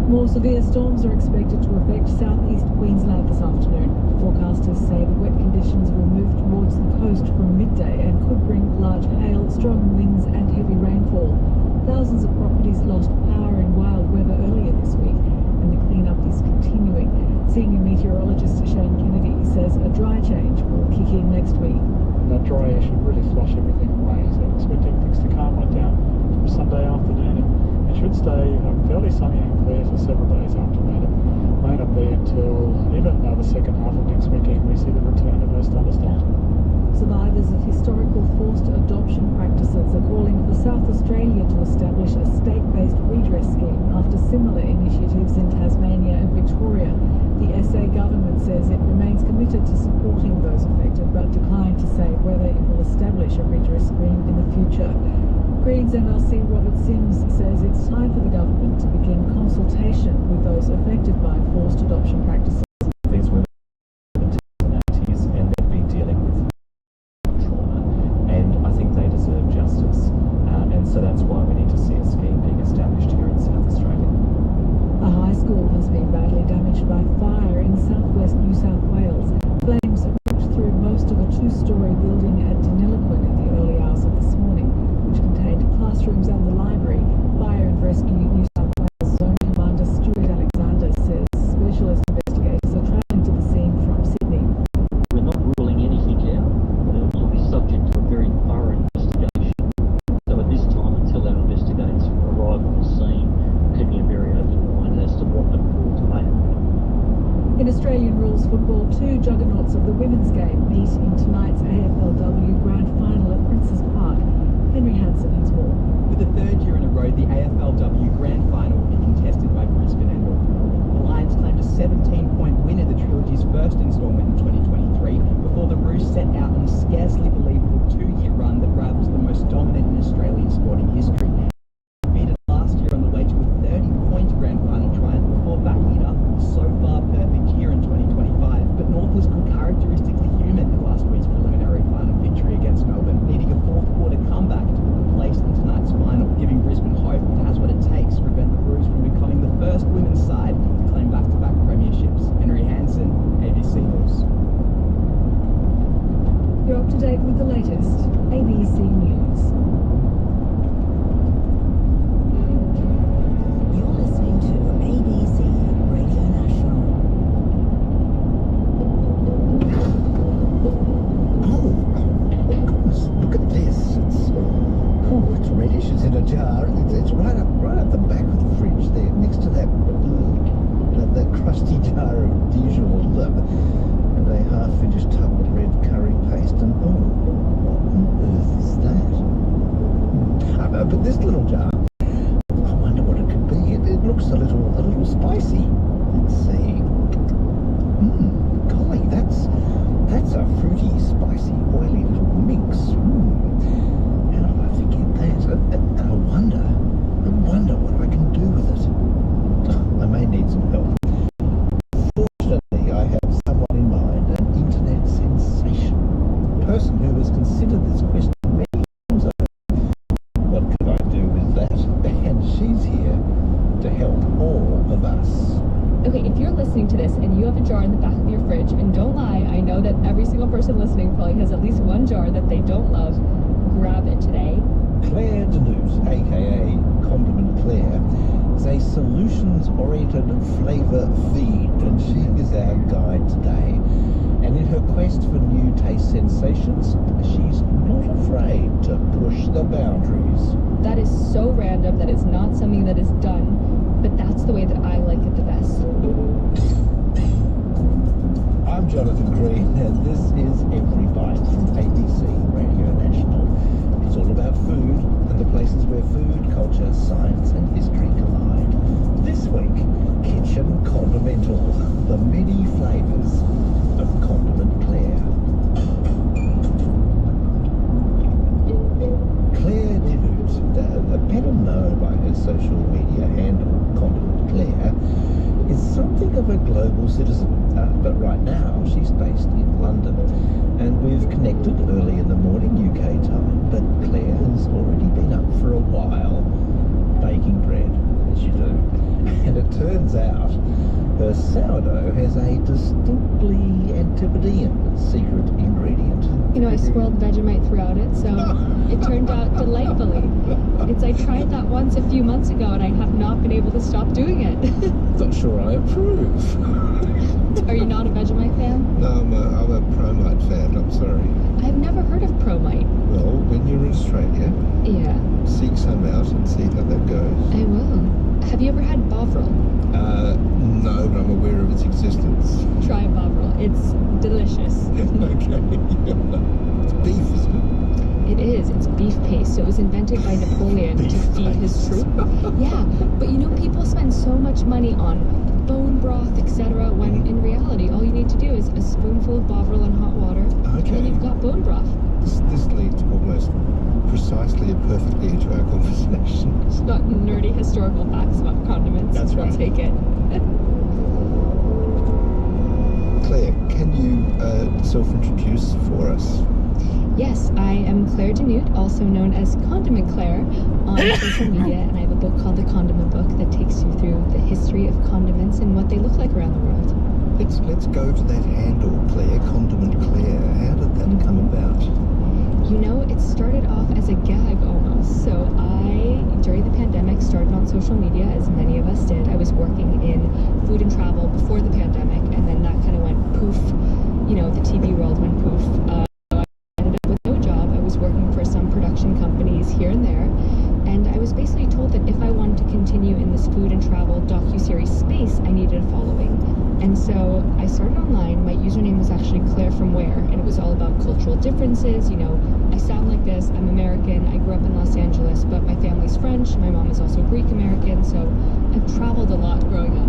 More severe storms are expected to affect southeast Queensland this afternoon. Forecasters say the wet conditions will move towards the coast from midday and could bring large hail, strong winds and heavy rainfall. Thousands of properties lost power in wild weather earlier this week, and the cleanup is continuing. Senior meteorologist Shane Kennedy says a dry change will kick in next week. And that dry air should really flush everything away, so I'm expecting things to calm right down from Sunday afternoon. It should stay fairly sunny and clear for several days after that. It may not be until even the second half of next weekend we see the return of those thunderstorms. Survivors of historical forced adoption practices are calling for South Australia to establish a state-based redress scheme after similar initiatives in Tasmania and Victoria. The SA government says it remains committed to supporting those affected, but declined to say whether it will establish a redress scheme in the future. Greens MLC Robert Sims says it's time for the government to begin consultation with those affected by forced adoption practices. These women in the 80s and they've been dealing with trauma, and I think they deserve justice, and so that's why we need to see a scheme being established here in South Australia. A high school has been badly damaged by fire in southwest New South Wales. Flames ripped through most of a two-storey building at Deniliquin in the early hours of this morning, which contained classrooms and the library. Fire and Rescue New South Wales Zone Commander Stuart Alexander says specialist investigators are travelling to the scene from Sydney. We're not ruling anything out. It will be subject to a very thorough investigation. So at this time, until our investigators arrive on the scene, keeping a very open mind as to what the cause may have been. In Australian rules football, two juggernauts of the women's game meet in tonight's AFLW Grand Final at Princes Park. Henry Hansen has more. For the third year in a row, the AFLW Grand Final will be contested by Brisbane and North Melbourne. The Lions claimed a 17-point win in the trilogy's first instalment in 2023 before the Roos set out on a scarcely believable two-year run that rivals the most dominant in Australian sporting history. Defeated last year on the way to a 30-point Grand Final triumph before backing it up a so-far perfect year in 2025. But North was uncharacteristically human in last week's preliminary final victory against Melbourne, needing a fourth-quarter comeback to put them place in tonight's final, giving Brisbane hope it has what it takes to prevent the Roos from becoming the first women's side to claim back-to-back premierships. Henry Hansen, ABC News. You're up to date with the latest ABC News. You're listening to ABC Radio National. Oh, goodness, look at this. It's reddish, it's in a jar. It's right up the back of the fridge there, next to that crusty jar of Dijon and a half-finished tub of red curry paste. And oh, what on earth is that? But this little jar, I wonder what it could be. It looks a little spicy. Let's see. Golly, that's a fruity, spicy, oily little mix. How did I forget that? And I wonder what I can do with it. I may need some help. Fortunately, I have someone in mind, an internet sensation, a person who has considered this question many times over. What can I do with that? And she's here to help all of us. Okay, if you're listening to this and you have a jar in the back of your fridge, and don't lie, I know that every single person listening probably has at least one jar that they don't love, grab it today. Claire Denute, aka Condiment Claire, is a solutions-oriented flavour feed, and she is our guide today. And in her quest for new taste sensations, she's not afraid to push the boundaries. That is so random, that is not something that is done, but that's the way that I like it the best. I'm Jonathan Green, and this is Every Bite from ABC Radio National. It's all about food and the places where food, culture, science and history collide. This week, Kitchen Condimental, the many flavours of Condiment Claire. Claire Denute, better known by her social media handle, Condiment Claire, is something of a global citizen, but right now she's based in London. And we've connected early in the morning UK time, but Claire has already been up for a while, baking bread. it turns out her sourdough has a distinctly Antipodean secret ingredient. You know, I swirled Vegemite throughout it, so it turned out delightfully. I tried that once a few months ago, and I have not been able to stop doing it. Not sure I approve. Are you not a Vegemite fan? No, I'm a Promite fan, I'm sorry. I've never heard of Promite. Well, when you're in Australia, Yeah, seek some out and see how that goes. I will. Have you ever had Bovril? No, but I'm aware of its existence. Try Bovril. It's delicious. Okay. It's beef, isn't it? It is. It's beef paste. So it was invented by Napoleon to feed his troop. Yeah, but you know, people spend so much money on bone broth, etc., when in reality, all you need to do is a spoonful of Bovril in hot water, and then you've got bone broth. This leads almost precisely and perfectly into our conversation. It's not nerdy historical facts about condiments. That's right. I'll take it. Claire, can you self-introduce for us? Yes, I am Claire Denute, also known as Condiment Claire on social media, and I have a book called The Condiment Book that takes you through the history of condiments and what they look like around the world. Let's go to that handle, Claire, Condiment Claire. How did that come about? You know, it started off as a gag almost. So I, during the pandemic, started on social media, as many of us did. I was working in food and travel before the pandemic, and then that kind of went poof. You know, the TV world went poof. I ended up with no job. I was working for some production companies here and there, and I was basically told that if I wanted to continue in this food and travel docuseries space, I needed a following. And so I started online. My username was actually Claire from Where, and it was all about cultural differences. You know, I sound like this, I'm American, I grew up in Los Angeles, but my family's French, my mom is also Greek American, so I've traveled a lot growing up.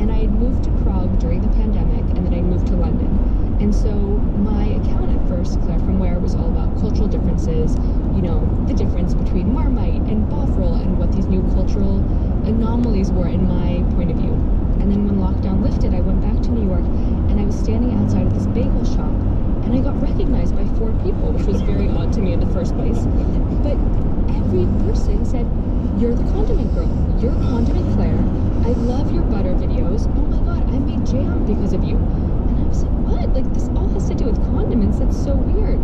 And I had moved to Prague during the pandemic, and then I moved to London. And so my account at first, Claire from Where, was all about cultural differences, you know, the difference between Marmite and Bovril and what these new cultural anomalies were in my point of view. And then when lockdown lifted, I went back to New York, and I was standing outside of this bagel shop, and I got recognized by 4 people, which was very odd to me in the first place. But every person said, "You're the condiment girl. You're Condiment Claire. I love your butter videos. Oh my God, I made jam because of you." And I was like, what? Like, this all has to do with condiments. That's so weird.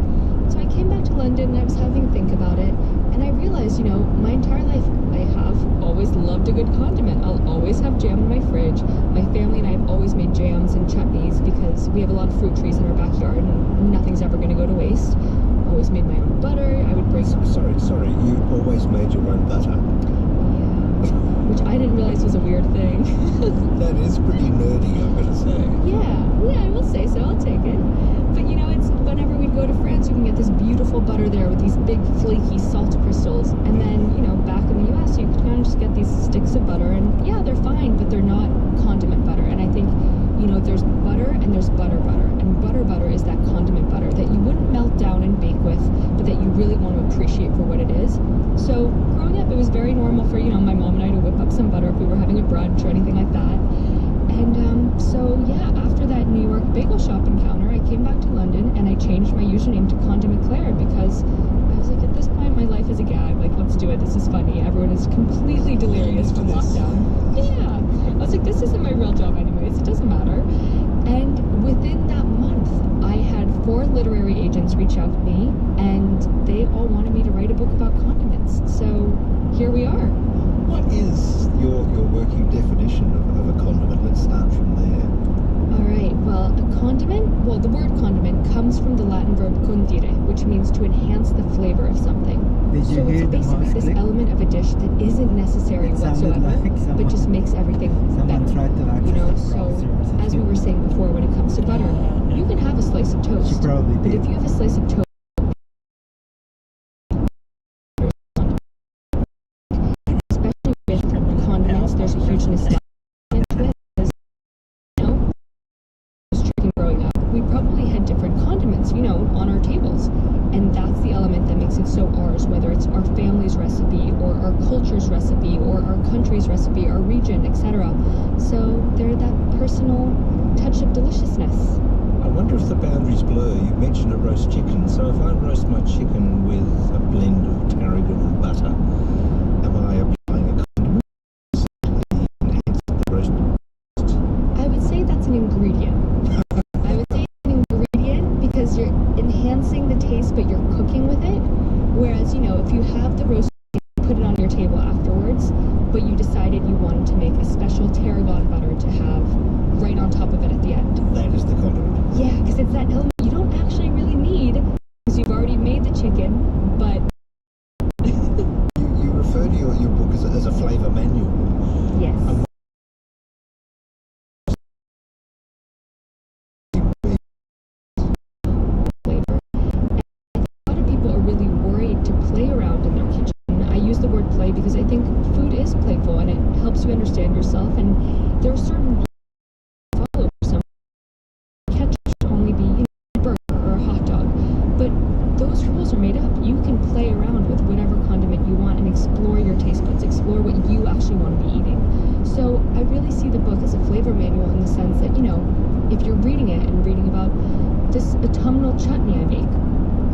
So I came back to London, and I was having a think about it, and I realized, you know, my entire life, I have always loved a good condiment. I'll always have jam in my fridge. My family and I have always made jams and chutneys because we have a lot of fruit trees in our backyard, and nothing's ever going to go to waste. Always made my own butter. I would bring... Sorry, you always made your own butter? Yeah, which I didn't realize was a weird thing. That is pretty nerdy, I'm going to say. Yeah, I will say so. I'll take it. But you know, it's whenever we'd go to France, you can get this beautiful butter there with these big flaky salt crystals. And then, you know, back in the US, you can kind of just get these sticks of butter, and yeah, they're fine, but they're not condiment butter. And I think, you know, there's butter and there's butter. And butter is that condiment butter that you wouldn't melt down and bake with, but that you really want to appreciate for what it is. So growing up, it was very normal for, you know, my mom and I to whip up some butter if we were having a brunch or anything like that. And so yeah, after that New York bagel shop encounter, I came back to London, and I changed my username to Condiment Claire because I was like, at this point, my life is a gag. Like, let's do it. This is funny. Everyone is completely delirious from lockdown. Yeah. I was like, this isn't my real job anyways. It doesn't matter. And within that month, I had 4 literary agents reach out to me, and they all wanted me to write a book about condiments. So here we are. What is your working definition of a condiment? Let's start from there. All right, well, a condiment, well, the word condiment comes from the Latin verb condire, which means to enhance the flavor of something. So it's basically this element of a dish that isn't necessary whatsoever, but just makes everything better. You know, so as we were saying before, when it comes to butter, you can have a slice of toast, but if you have a slice of toast, especially with condiments, there's a huge nostalgia with it. You know, growing up, we probably had different condiments, you know, on our tables, and that's the element that makes it so ours, whether it's our family's recipe or our culture's recipe or our country's recipe, our region, etc. So they're that personal touch of deliciousness. I wonder if the boundaries blur. You mentioned a roast chicken, so if I roast my chicken with a blend of tarragon and butter, am I applying a condiment? Enhance the that element you don't actually really need because you've already made the chicken, but You refer to your book as a flavour manual. yes. Flavor. And a lot of people are really worried to play around in their kitchen. I use the word play because I think food is playful and it helps you understand yourself, and there are certain rules to follow. Some ketchup should only be, a burger or a hot dog, but those rules are made up. You can play around with whatever condiment you want and explore your taste buds, explore what you actually want to be eating. So I really see the book as a flavor manual in the sense that, if you're reading it and reading about this autumnal chutney I make,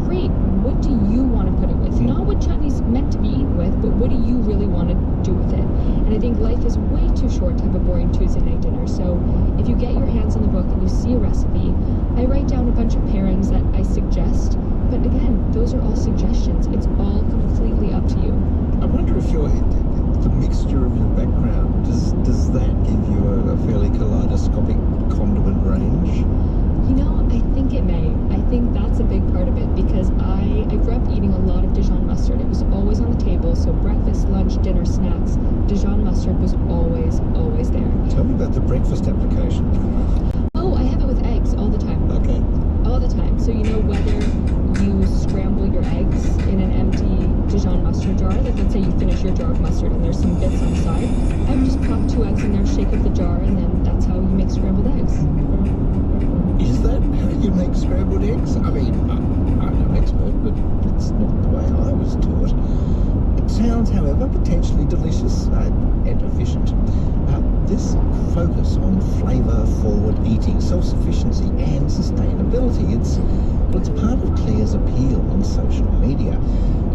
great, what do you want to put it with? Not what chutney's meant to be eaten with, but what do you really want to do with it? And I think life is way too short to have a boring Tuesday night dinner. So if you get your hands on the book and you see a recipe, I write down a bunch of pairings that I suggest. But again, those are all suggestions. It's all completely up to you. I wonder if the mixture of your background, does that give you a fairly kaleidoscopic condiment range? I think it may. I think that's a big part of it because I grew up eating a lot of Dijon mustard. It was always on the table, so breakfast, lunch, dinner, snacks, Dijon mustard was always there. Tell me about the breakfast application. Oh, I have it with eggs all the time. Okay. All the time. So whether you scramble your eggs in an empty Dijon mustard jar, like let's say you finish your jar of mustard and there's some bits on the side, I would just pop 2 eggs in there, shake up the jar, and then that's how you make scrambled eggs. Is that how you make scrambled eggs? I mean, I'm no expert, but that's not the way I was taught. It sounds, however, potentially delicious and efficient. This focus on flavour-forward eating, self-sufficiency and sustainability, it's part of Claire's appeal on social media,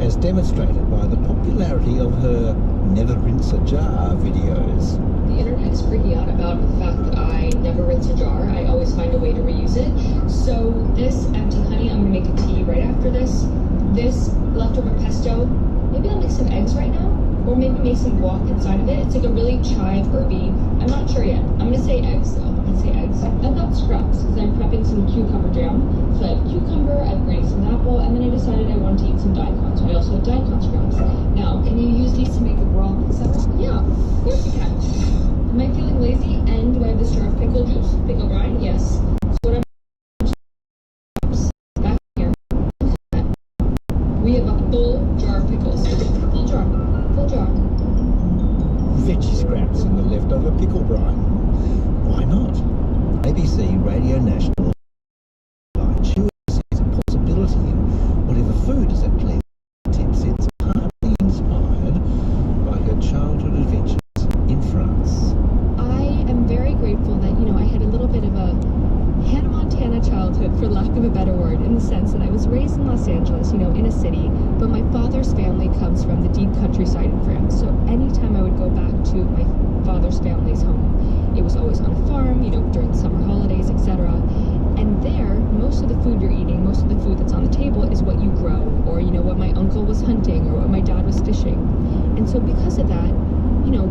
as demonstrated by the popularity of her Never Rinse a Jar videos. The internet is freaking out about the fact that I never rinse a jar. I always find a way to reuse it. So this empty honey, I'm going to make a tea right after this. This leftover pesto, maybe I'll make some eggs right now, or maybe make some guac inside of it. It's like a really chive, herby. I'm not sure yet. I'm going to say eggs though. I've got scraps because I'm prepping some cucumber jam. So I have cucumber, I've grated some apple, and then I decided I wanted to eat some daikon. So I also have daikon scraps. Now, can you use these to make a broth, etc.? Yeah, of course you can. Am I feeling lazy? And do I have this jar of pickle juice? Pickle brine? Yes. So what I'm back here. We have a full jar of pickles. Full jar. Veggie scraps in the leftover pickle brine. Why not? ABC Radio National Chew sees a possibility in whatever food is at Claire's tips. It's partly inspired by her childhood adventures in France. I am very grateful that, I had a little bit of a Hannah Montana childhood, for lack of a better word, in the sense that I was raised in Los Angeles, in a city, but my father's family comes from the deep countryside in France. So anytime I would go back to my father's family's home, it was always on a farm, during the summer holidays, etc. And there, most of the food you're eating, most of the food that's on the table is what you grow, or, what my uncle was hunting, or what my dad was fishing. And so because of that,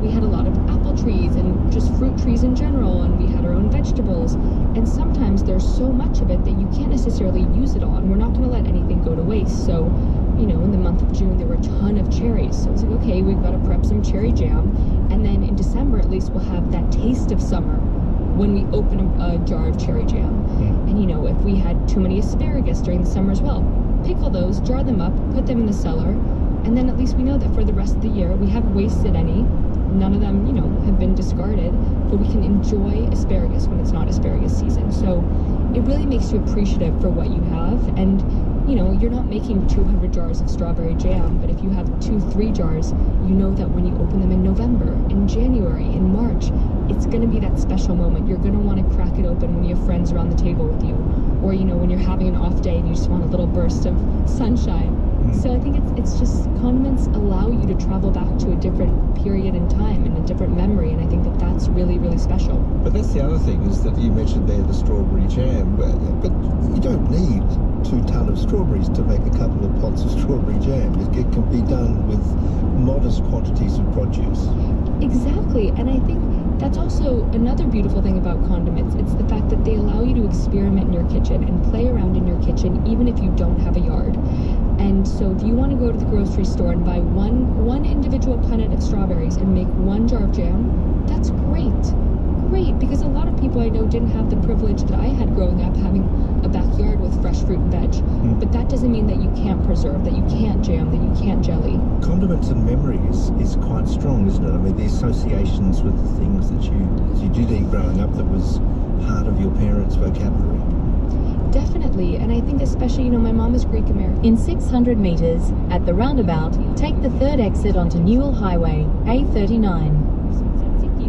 we had a lot of apple trees and just fruit trees in general, and we had our own vegetables. And sometimes there's so much of it that you can't necessarily use it all, and we're not going to let anything go to waste. So, in the month of June, there were a ton of cherries. So it's like, okay, we've got to prep some cherry jam. And then in December, at least, we'll have that taste of summer when we open a jar of cherry jam. And, if we had too many asparagus during the summer as well, pickle those, jar them up, put them in the cellar, and then at least we know that for the rest of the year, we haven't wasted any. None of them, have been discarded, but we can enjoy asparagus when it's not asparagus season. So it really makes you appreciative for what you have. And, you're not making 200 jars of strawberry jam, but if you have 2-3 jars, you know that when you open them in November, in January, in March, it's going to be that special moment. You're going to want to crack it open when you have friends around the table with you, or, when you're having an off day and you just want a little burst of sunshine. So I think it's just, condiments allow you to travel back to a different period in time and a different memory, and I think that that's really, really special. But that's the other thing, is that you mentioned there the strawberry jam, but you don't need 2 tons of strawberries to make a couple of pots of strawberry jam. It can be done with modest quantities of produce. Exactly, and I think That's also another beautiful thing about condiments. It's the fact that they allow you to experiment in your kitchen and play around in your kitchen even if you don't have a yard. And so if you want to go to the grocery store and buy one individual punnet of strawberries and make one jar of jam, that's great. Great, because a lot of people I know didn't have the privilege that I had growing up, having a backyard with fresh fruit and veg. But that doesn't mean that you can't preserve, that you can't jam, that you can't jelly. Condiments and memory is quite strong, isn't it? I mean, the associations with the things that you did eat growing up that was part of your parents' vocabulary. Definitely, and I think especially, my mom is Greek American. In 600 metres, at the roundabout, take the third exit onto Newell Highway, A39.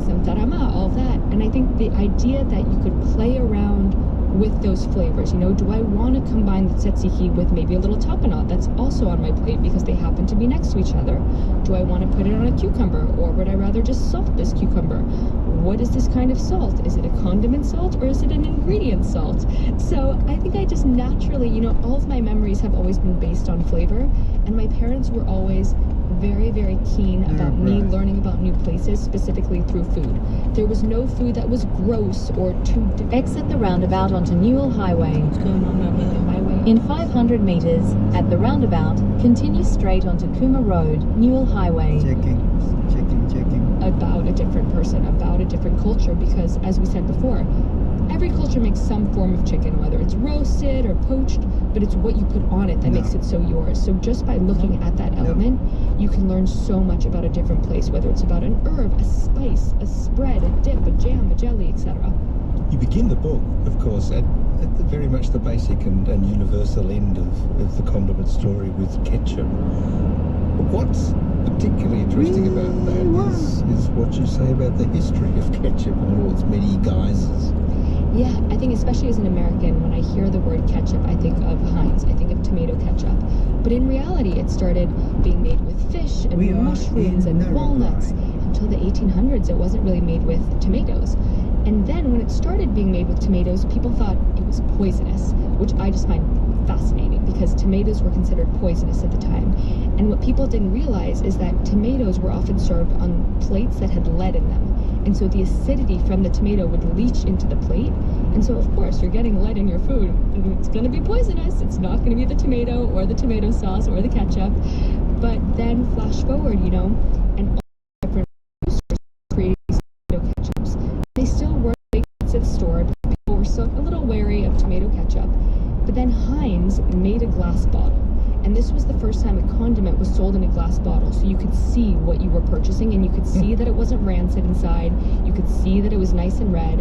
Some tarama, all that. And I think the idea that you could play around with those flavors, do I want to combine the tzatziki with maybe a little tapenade that's also on my plate because they happen to be next to each other? Do I want to put it on a cucumber, or would I rather just salt this cucumber? What is this kind of salt? Is it a condiment salt or is it an ingredient salt? So I think I just naturally, all of my memories have always been based on flavor, and my parents were always very, very keen about me learning about new places, specifically through food. There was no food that was gross or too... Exit the roundabout onto Newell Highway. What's going on over there? In 500 metres, at the roundabout, continue straight onto Cooma Road, Newell Highway. Checking. About a different person, about a different culture, because as we said before, every culture makes some form of chicken, whether it's roasted or poached, but it's what you put on it that makes it so yours. So just by looking at that element, you can learn so much about a different place, whether it's about an herb, a spice, a spread, a dip, a jam, a jelly, etc. You begin the book, of course, at very much the basic and universal end of the condiment story with ketchup. What's particularly interesting about that is what you say about the history of ketchup and all its many guises. Yeah, I think especially as an American, when I hear the word ketchup, I think of Heinz, I think of tomato ketchup. But in reality, it started being made with fish and mushrooms and walnuts. Until the 1800s, it wasn't really made with tomatoes. And then when it started being made with tomatoes, people thought it was poisonous, which I just find fascinating because tomatoes were considered poisonous at the time. And what people didn't realize is that tomatoes were often served on plates that had lead in them. And so the acidity from the tomato would leach into the plate. And so, of course, you're getting lead in your food. And it's going to be poisonous. It's not going to be the tomato or the tomato sauce or the ketchup. But then flash forward, and all different producers creating these tomato ketchups. They still were at the store. People were still a little wary of tomato ketchup. But then Heinz made a glass bottle. And this was the first time a condiment was sold in a glass bottle, so you could see what you were purchasing, and you could see that it wasn't rancid inside. You could see that it was nice and red.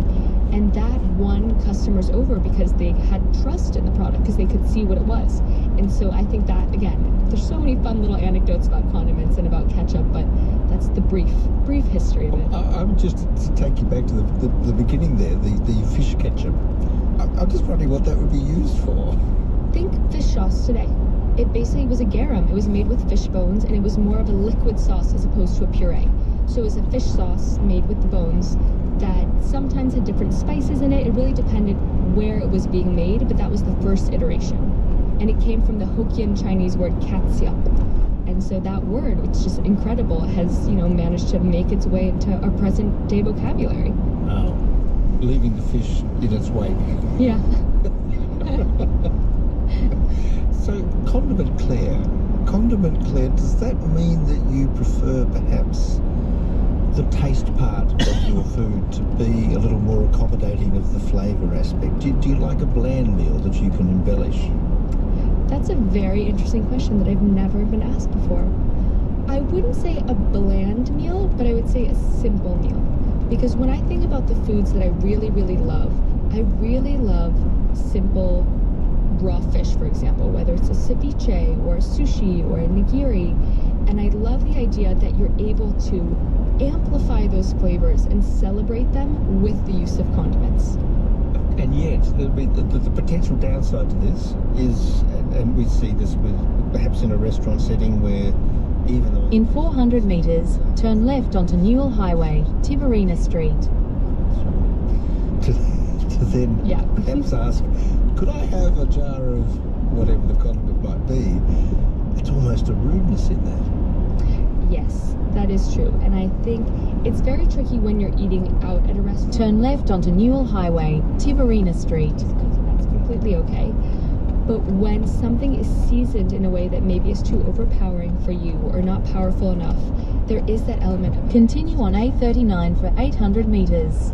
And that won customers over because they had trust in the product, because they could see what it was. And so I think that, again, there's so many fun little anecdotes about condiments and about ketchup, but that's the brief history of it. I'm just to take you back to the beginning there, the fish ketchup. I'm just wondering what that would be used for. Think fish sauce today. It basically was a garum. It was made with fish bones, and it was more of a liquid sauce as opposed to a puree. So it was a fish sauce made with the bones that sometimes had different spices in it. It really depended where it was being made, but that was the first iteration. And it came from the Hokkien Chinese word katsiap. And so that word, which is just incredible, has, managed to make its way into our present day vocabulary. Wow. Leaving the fish in its wake. Yeah. So, Condiment Claire, does that mean that you prefer perhaps the taste part of your food to be a little more accommodating of the flavour aspect? Do you like a bland meal that you can embellish? That's a very interesting question that I've never been asked before. I wouldn't say a bland meal, but I would say a simple meal. Because when I think about the foods that I really, really love, I really love simple raw fish, for example, whether it's a ceviche or a sushi or a nigiri. And I love the idea that you're able to amplify those flavors and celebrate them with the use of condiments. And yet, the potential downside to this is, and we see this with perhaps in a restaurant setting where even though... In 400 metres, turn left onto Newell Highway, Tiverina Street. To then perhaps ask, could I have a jar of whatever the condiment might be? It's almost a rudeness in that. Yes, that is true. And I think it's very tricky when you're eating out at a restaurant. Turn left onto Newell Highway, Tiberina Street. That's completely okay. But when something is seasoned in a way that maybe is too overpowering for you or not powerful enough, there is that element of Continue on A39 for 800 meters.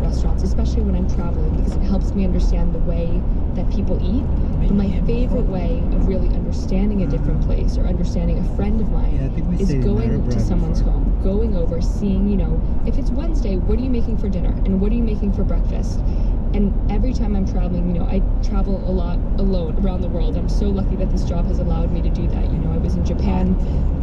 restaurants, especially when I'm traveling, because it helps me understand the way that people eat. But my favorite way of really understanding a different place or understanding a friend of mine is going to someone's home, going over, seeing, you know, if it's Wednesday, what are you making for dinner and what are you making for breakfast? And every time I'm traveling, you know, I travel a lot alone around the world. I'm so lucky that this job has allowed me to do that. You know, I was in Japan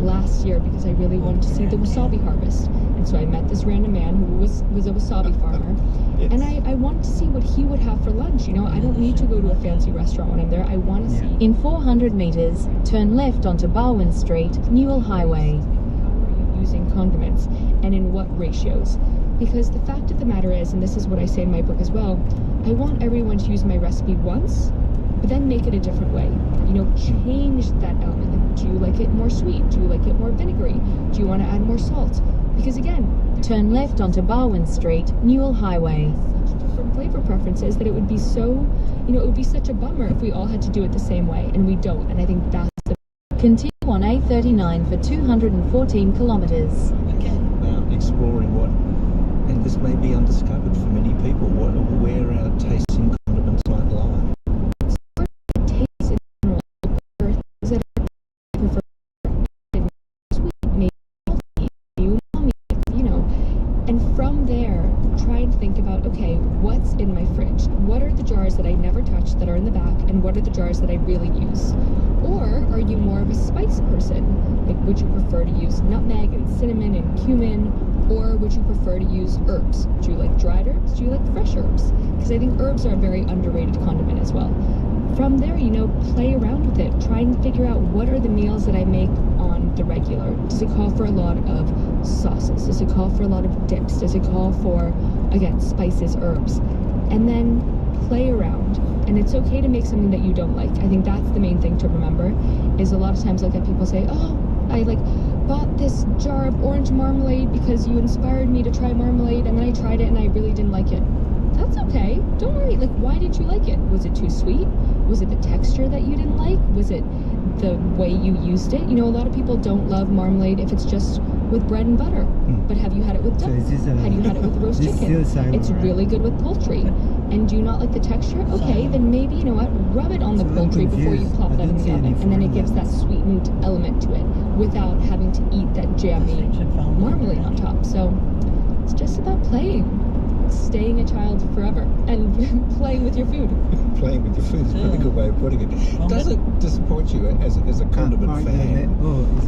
last year because I really wanted to see the wasabi harvest. And so I met this random man who was a wasabi farmer. And I wanted to see what he would have for lunch. You know, I don't need to go to a fancy restaurant when I'm there. I want to see. In 400 meters, turn left onto Barwon Street, Newell Highway. Using condiments and in what ratios. Because the fact of the matter is, and this is what I say in my book as well, I want everyone to use my recipe once, but then make it a different way. You know, change that element. Like, do you like it more sweet? Do you like it more vinegary? Do you want to add more salt? Because again, turn left onto Barwon Street, Newell Highway. Such different flavor preferences that it would be so, you know, it would be such a bummer if we all had to do it the same way, and we don't. And I think that's the Continue on A39 for 214 kilometers. About exploring what, and this may be undiscovered for many people, where our tastes in condiments might lie. Taste in general, there are things that I prefer sweet, maybe salty, maybe umami, you know. And from there, try and think about, okay, what's in my fridge? What are the jars that I never touch that are in the back, and what are the jars that I really use? Or are you more of a spice person? Like, would you prefer to use nutmeg and cinnamon and cumin? Or would you prefer to use herbs? Do you like dried herbs? Do you like fresh herbs? Because I think herbs are a very underrated condiment as well. From there, you know, play around with it. Try and figure out what are the meals that I make on the regular. Does it call for a lot of sauces? Does it call for a lot of dips? Does it call for, again, spices, herbs? And then play around. And it's okay to make something that you don't like. I think that's the main thing to remember, is a lot of times I'll get people say, oh, I bought this jar of orange marmalade because you inspired me to try marmalade, and then I tried it and I really didn't like it. That's okay. Don't worry. Like, why didn't you like it? Was it too sweet? Was it the texture that you didn't like? Was it the way you used it? You know, a lot of people don't love marmalade if it's just with bread and butter. But have you had it with duck? Have you had it with roast chicken? It's really good with poultry. And do you not like the texture? Okay, then maybe, you know what, rub it on the poultry before you plop that in the oven. And then it gives that sweetened element to it without having to eat that jammy marmalade on top. So it's just about playing. Staying a child forever and playing with your food. Playing with your food is a pretty good way of putting it. Does it disappoint you as a condiment fan?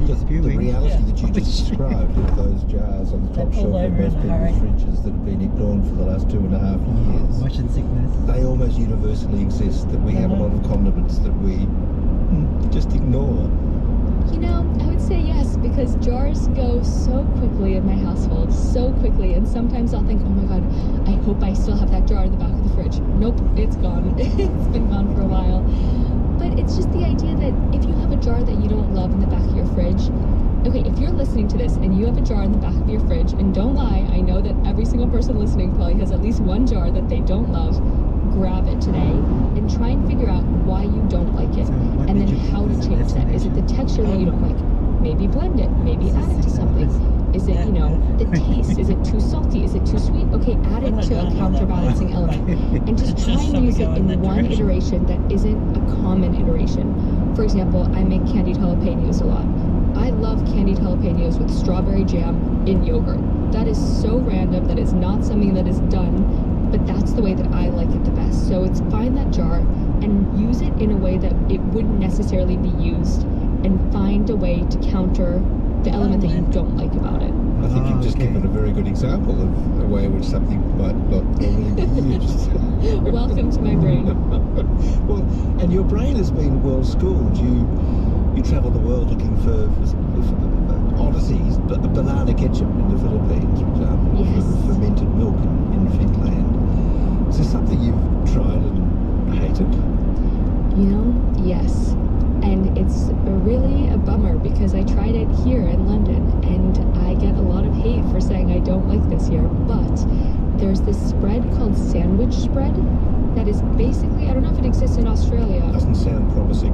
The reality that you just described of those jars on the top shelf of most people's fridges that have been ignored for the last 2.5 years. Motion sickness. They almost universally exist, that we have a lot of condiments that we just ignore. You know, I would say yes, because jars go so quickly in my household, so quickly, and sometimes I'll think, oh my god, I hope I still have that jar in the back of the fridge. Nope, it's gone. It's been gone for a while. But it's just the idea that if you have a jar that you don't love in the back of your fridge, okay, if you're listening to this and you have a jar in the back of your fridge, and don't lie, I know that every single person listening probably has at least one jar that they don't love, grab it today and try and figure out why you don't like it, and then how to change that. Is it the texture that you don't like? Maybe blend it, maybe add it to something. Is it, you know, the taste? Is it too salty? Is it too sweet? Okay, add it to a counterbalancing element, and just try and use it in one iteration that isn't a common iteration. For example, I make candied jalapenos a lot. I love candied jalapenos with strawberry jam in yogurt. That is so random. That is not something that is done, but that's the way that I like it the best. So it's find that jar and use it in a way that it wouldn't necessarily be used, and find a way to counter the element that you don't like about it. I think you've just given a very good example of a way in which something might not normally be used. Welcome to my brain. Well, and your brain has been well schooled. You travel the world looking for oddities, banana ketchup in the Philippines, for example, fermented milk in Finland. Is there something you've tried and hated? You know, yes. And it's really a bummer because I tried it here in London and I get a lot of hate for saying I don't like this here, but there's this spread called sandwich spread that is basically, I don't know if it exists in Australia. Doesn't sound promising.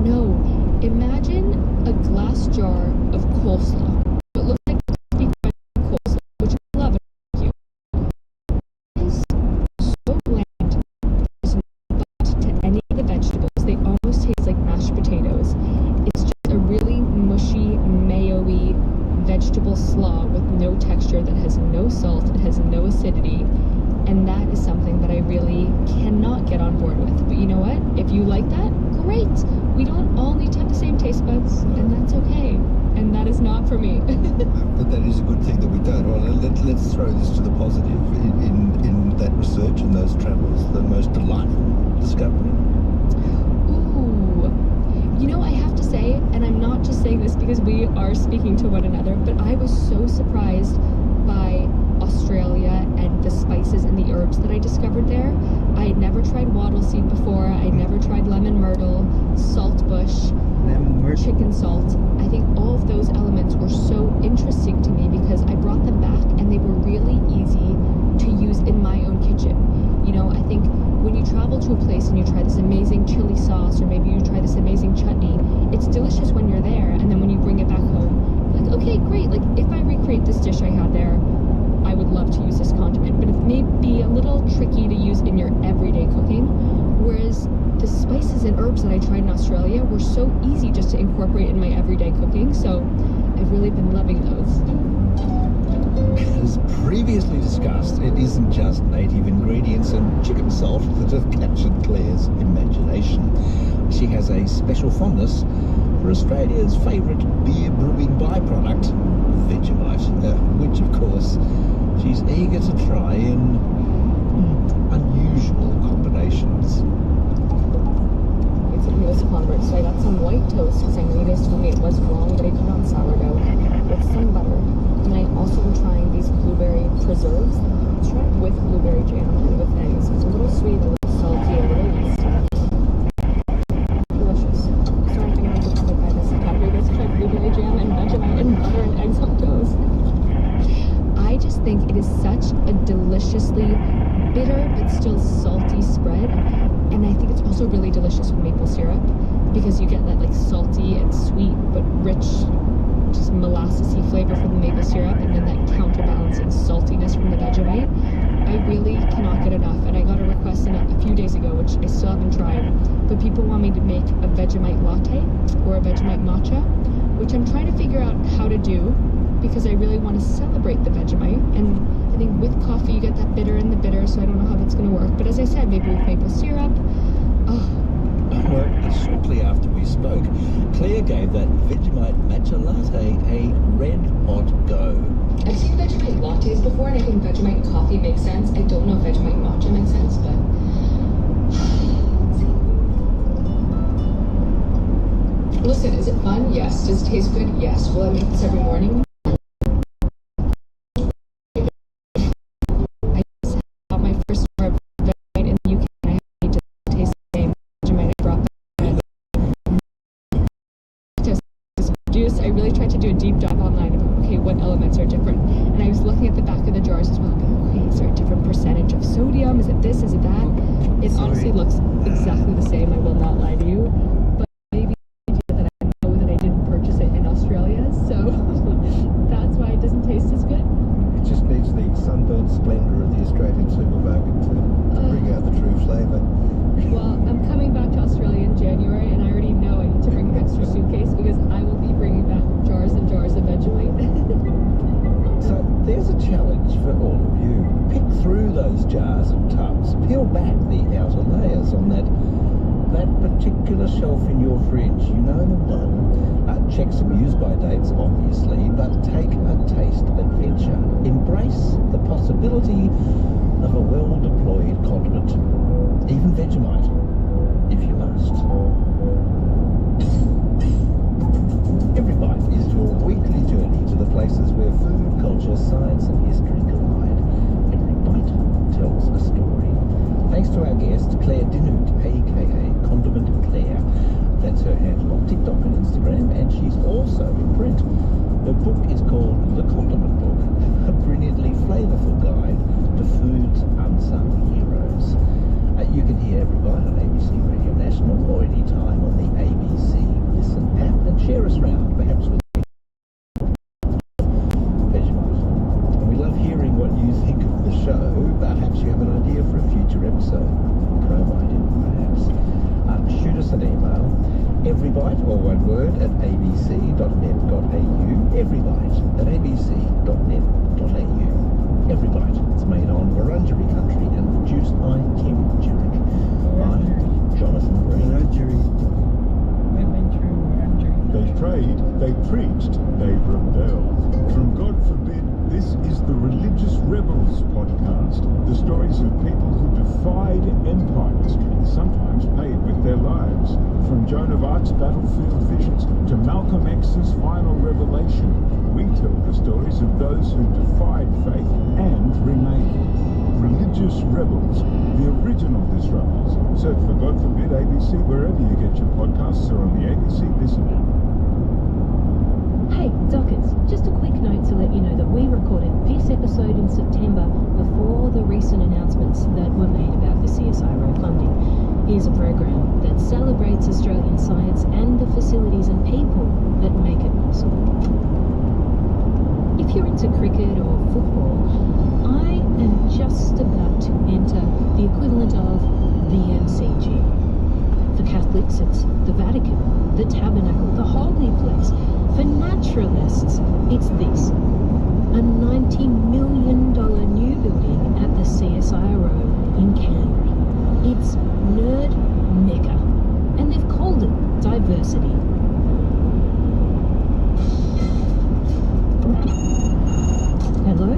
No. Imagine a glass jar of coleslaw. It looks like deep fried coleslaw, which I love. It is so bland. There's no bite to any of the vegetables. They almost taste like mashed potatoes. It's just a really mushy, mayo-y vegetable slaw with no texture, that has no salt, it has no acidity, and that is something that I really cannot get on board with. But you know what? If you like that, great. We don't all need to have the same taste buds, and that's okay. And that is not for me. But that is a good thing that we don't. Well, let's throw this to the positive. In that research and those travels, the most delightful discovery? Ooh. You know, I have to say, and I'm not just saying this because we are speaking to one another, but I was so surprised by Australia and the spices and the herbs that I discovered there. I had never tried wattle seed before. I had never tried lemon myrtle, saltbush, chicken salt. I think all of those elements were so interesting to me because I brought them back and they were really easy to use in my own kitchen. You know, I think when you travel to a place and you try this amazing chili sauce, or maybe you try this amazing chutney, it's delicious when you're there, and then when you bring it back home, like, okay, great, like if I recreate this dish I had there, I would love to use this condiment, but it may be a little tricky to use in your everyday cooking, whereas the spices and herbs that I tried in Australia were so easy just to incorporate in my everyday cooking, so I've really been loving those. As previously discussed, it isn't just native ingredients and chicken salt that have captured Claire's imagination. She has a special fondness for Australia's favourite beer brewing byproduct, Vegemite, which of course she's eager to try in unusual combinations. It's a US convert, so I got some white toast because I know you guys told me it was wrong, but I put on sourdough with some butter. And I also am trying these blueberry preserves. Let's try it with blueberry jam and with eggs. It's a little sweet, a little salty, a little yeasty. Delicious. So I think I'm going to buy this after you guys try blueberry jam and Vegemite and butter and eggs on toast. I just think it is such a deliciously bitter but still salty spread. And I think it's also really delicious with maple syrup because you get that like salty and sweet but rich, just molassesy flavor from the maple syrup, and then that counterbalancing saltiness from the Vegemite. I really cannot get enough, and I got a request in a few days ago, which I still haven't tried, but people want me to make a Vegemite latte or a Vegemite matcha, which I'm trying to figure out how to do because I really want to celebrate the Vegemite, and I think with coffee you get that bitter in the bitter, so I don't know how that's going to work, but as I said, maybe with maple syrup. Well, shortly after we spoke, Claire gave that Vegemite matcha latte a red hot go. I've seen Vegemite lattes before, and I think Vegemite coffee makes sense. I don't know if Vegemite matcha makes sense, but let's see. Listen, is it fun? Yes. Does it taste good? Yes. Will I make this every morning? I just got my first store of Vegemite in the UK, and I just taste the same Vegemite I brought back. Juice. I really tried to do a deep dive online about, okay, what elements are different. And I was looking at the back of the jars as well. Okay, is there a different percentage of sodium? Is it this? Is it that? It honestly looks exactly the same. I will not lie to you. But maybe that I know that I didn't purchase it in Australia, so that's why it doesn't taste as good. It just needs the sunburnt splendour of the Australian supermarket to bring out the true flavour. Well, I'm coming back to Australia in January, and I already know I need to bring an extra suitcase because I will be bringing back jars and jars of Vegemite. So there's a challenge for all of you. Pick through those jars and tubs. Peel back the outer layers on that particular shelf in your fridge. You know the one. Check some use-by dates, obviously, but take a taste adventure. Embrace the possibility of a well-deployed condiment. Even Vegemite, if you must. Every Bite is your weekly journey to the places where food, culture, science and history collide. Every bite tells a story. Thanks to our guest, Claire Dinut, aka Condiment Claire. That's her handle so in print. The book is called The Condiment Book, a brilliantly flavourful guide to food's unsung heroes. You can hear every bite on ABC Radio National or any time on the ABC Listen app, and share us round, perhaps with Vegemite. And we love hearing what you think of the show. Perhaps you have an idea for a future episode, promo idea perhaps. Shoot us an email, everybite, or one word, at abc.net.au, everybite@abc.net.au. Everybite. It's made on Wurundjeri country and produced by Tim Jerick. I'm Jonathan Green. They prayed, they preached, they rebelled. From God Forbid, this is the Religious Rebels podcast. The stories of people who defied empires and sometimes paid with their lives. From Joan of Arc's battlefield visions to Malcolm X's final revelation, we tell the stories of those who defied faith and remained. Religious Rebels, the original disruptors. Search for God Forbid ABC wherever you get your podcasts or on the ABC Listen app. Hey, Dockers, just a quick note to let you know that we recorded this episode in September before the recent announcements that were made about the CSIRO funding. Here's a program that celebrates Australian science and the facilities and people that make it possible. If you're into cricket or football, I am just about to enter the equivalent of the MCG. For Catholics, it's the Vatican, the Tabernacle, the Holy Place. For naturalists, it's this, a $90 million new building at the CSIRO in Canberra. It's Nerd Mecca, and they've called it diversity. Hello?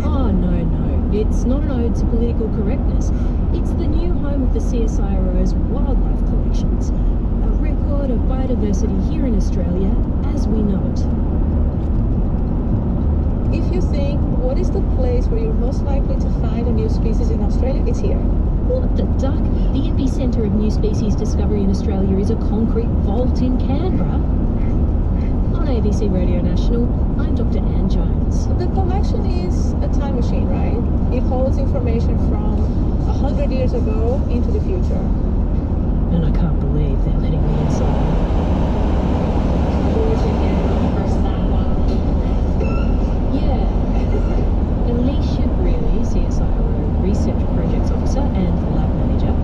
Oh, no, it's not an ode to political correctness. It's the new home of the CSIRO's wildlife collections. A record of biodiversity here in Australia as we know it. If you think, what is the place where you're most likely to find a new species in Australia? It's here. What the duck? The epicentre of new species discovery in Australia is a concrete vault in Canberra. On ABC Radio National, I'm Dr. Anne Jones. The collection is a time machine, right? It holds information from 100 years ago into the future. And I can't believe they're letting me inside. Yeah. Alicia Greeley, CSIRO Research Projects Officer and Lab Manager,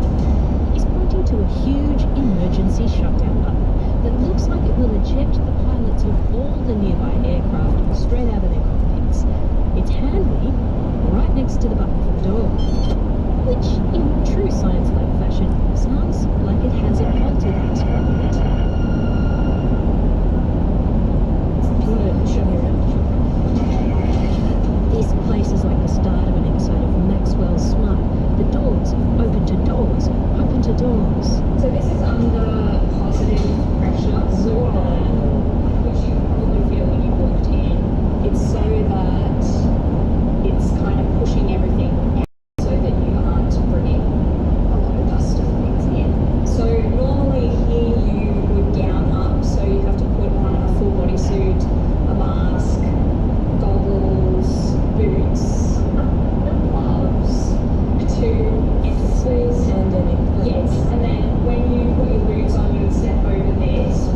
is pointing to a huge emergency shutdown button that looks like it will eject the pilots of all the nearby aircraft straight out of their cockpits. It's handy, right next to the button for the door, which, in true science lab fashion, sounds like it has a poltergeist from it. Do you want to show me around? This place is like the start of an episode of Maxwell's Smart. The doors open to doors, open to doors. So this is under positive pressure, which you probably feel when you walked in. It's so that it's kind of pushing everything out so that you aren't bringing a lot of dust and things in. So normally here you would gown up, so you have to put on a full bodysuit, a mask, goggles, boots, gloves, to enter the space. Yes, and then when you put your boots on, you would step over this.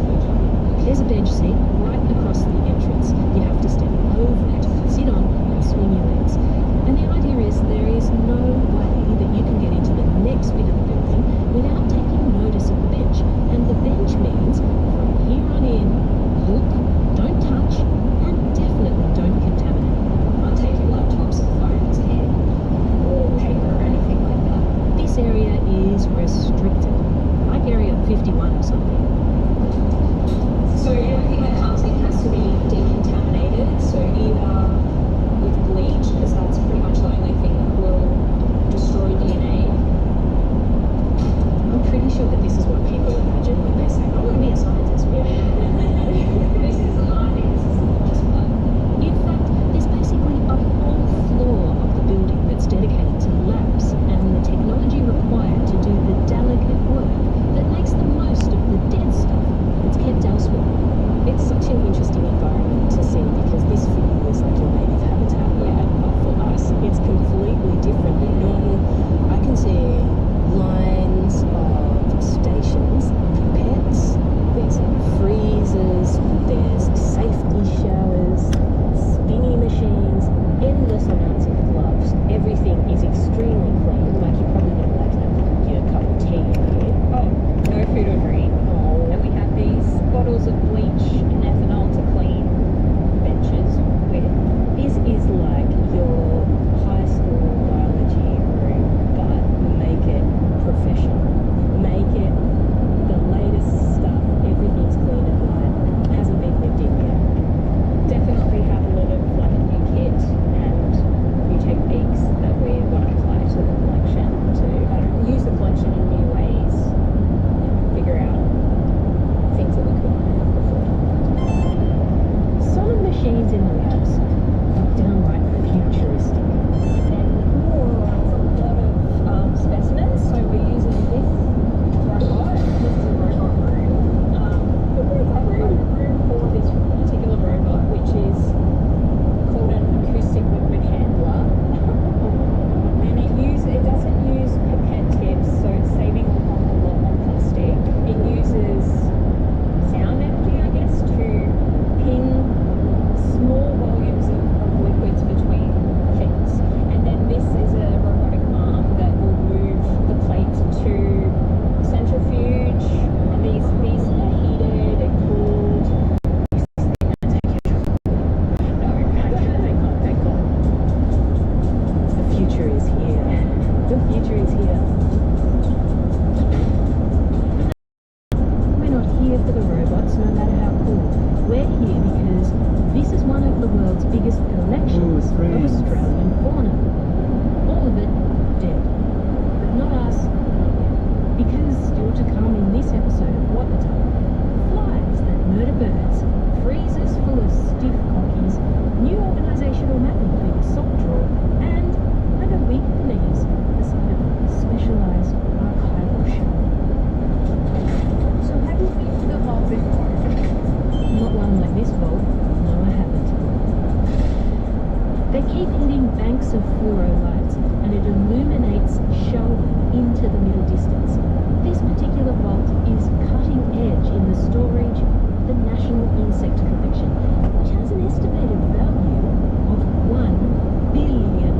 More to come in this episode of What the Duck. Flies that murder birds, freezers full of stiff cockies, new organisational mapping for your sock drawer, and whether we can use the side of a specialised archival shelf. So have you been to the vault before? Not one like this vault. No, I haven't. They keep hitting banks of fluoro lights, and it illuminates shelving into the middle distance. This particular vault is cutting edge in the storage of the National Insect Collection, which has an estimated value of $1 billion.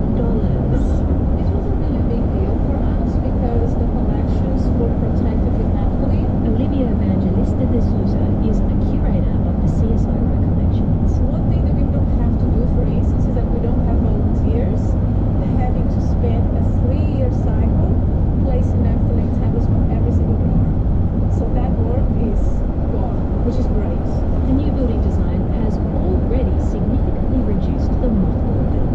This was a really big deal for us because the collections were protected with naphthalene. Olivia Evangelista de Souza is a curator of the CSIRO collections. One thing that we don't have to do, for instance, is that we don't have volunteers having to spend a 3-year cycle placing naphthalene tablets from every single drawer. So that work is gone, which is great. The new building design has already significantly reduced the mothball bill.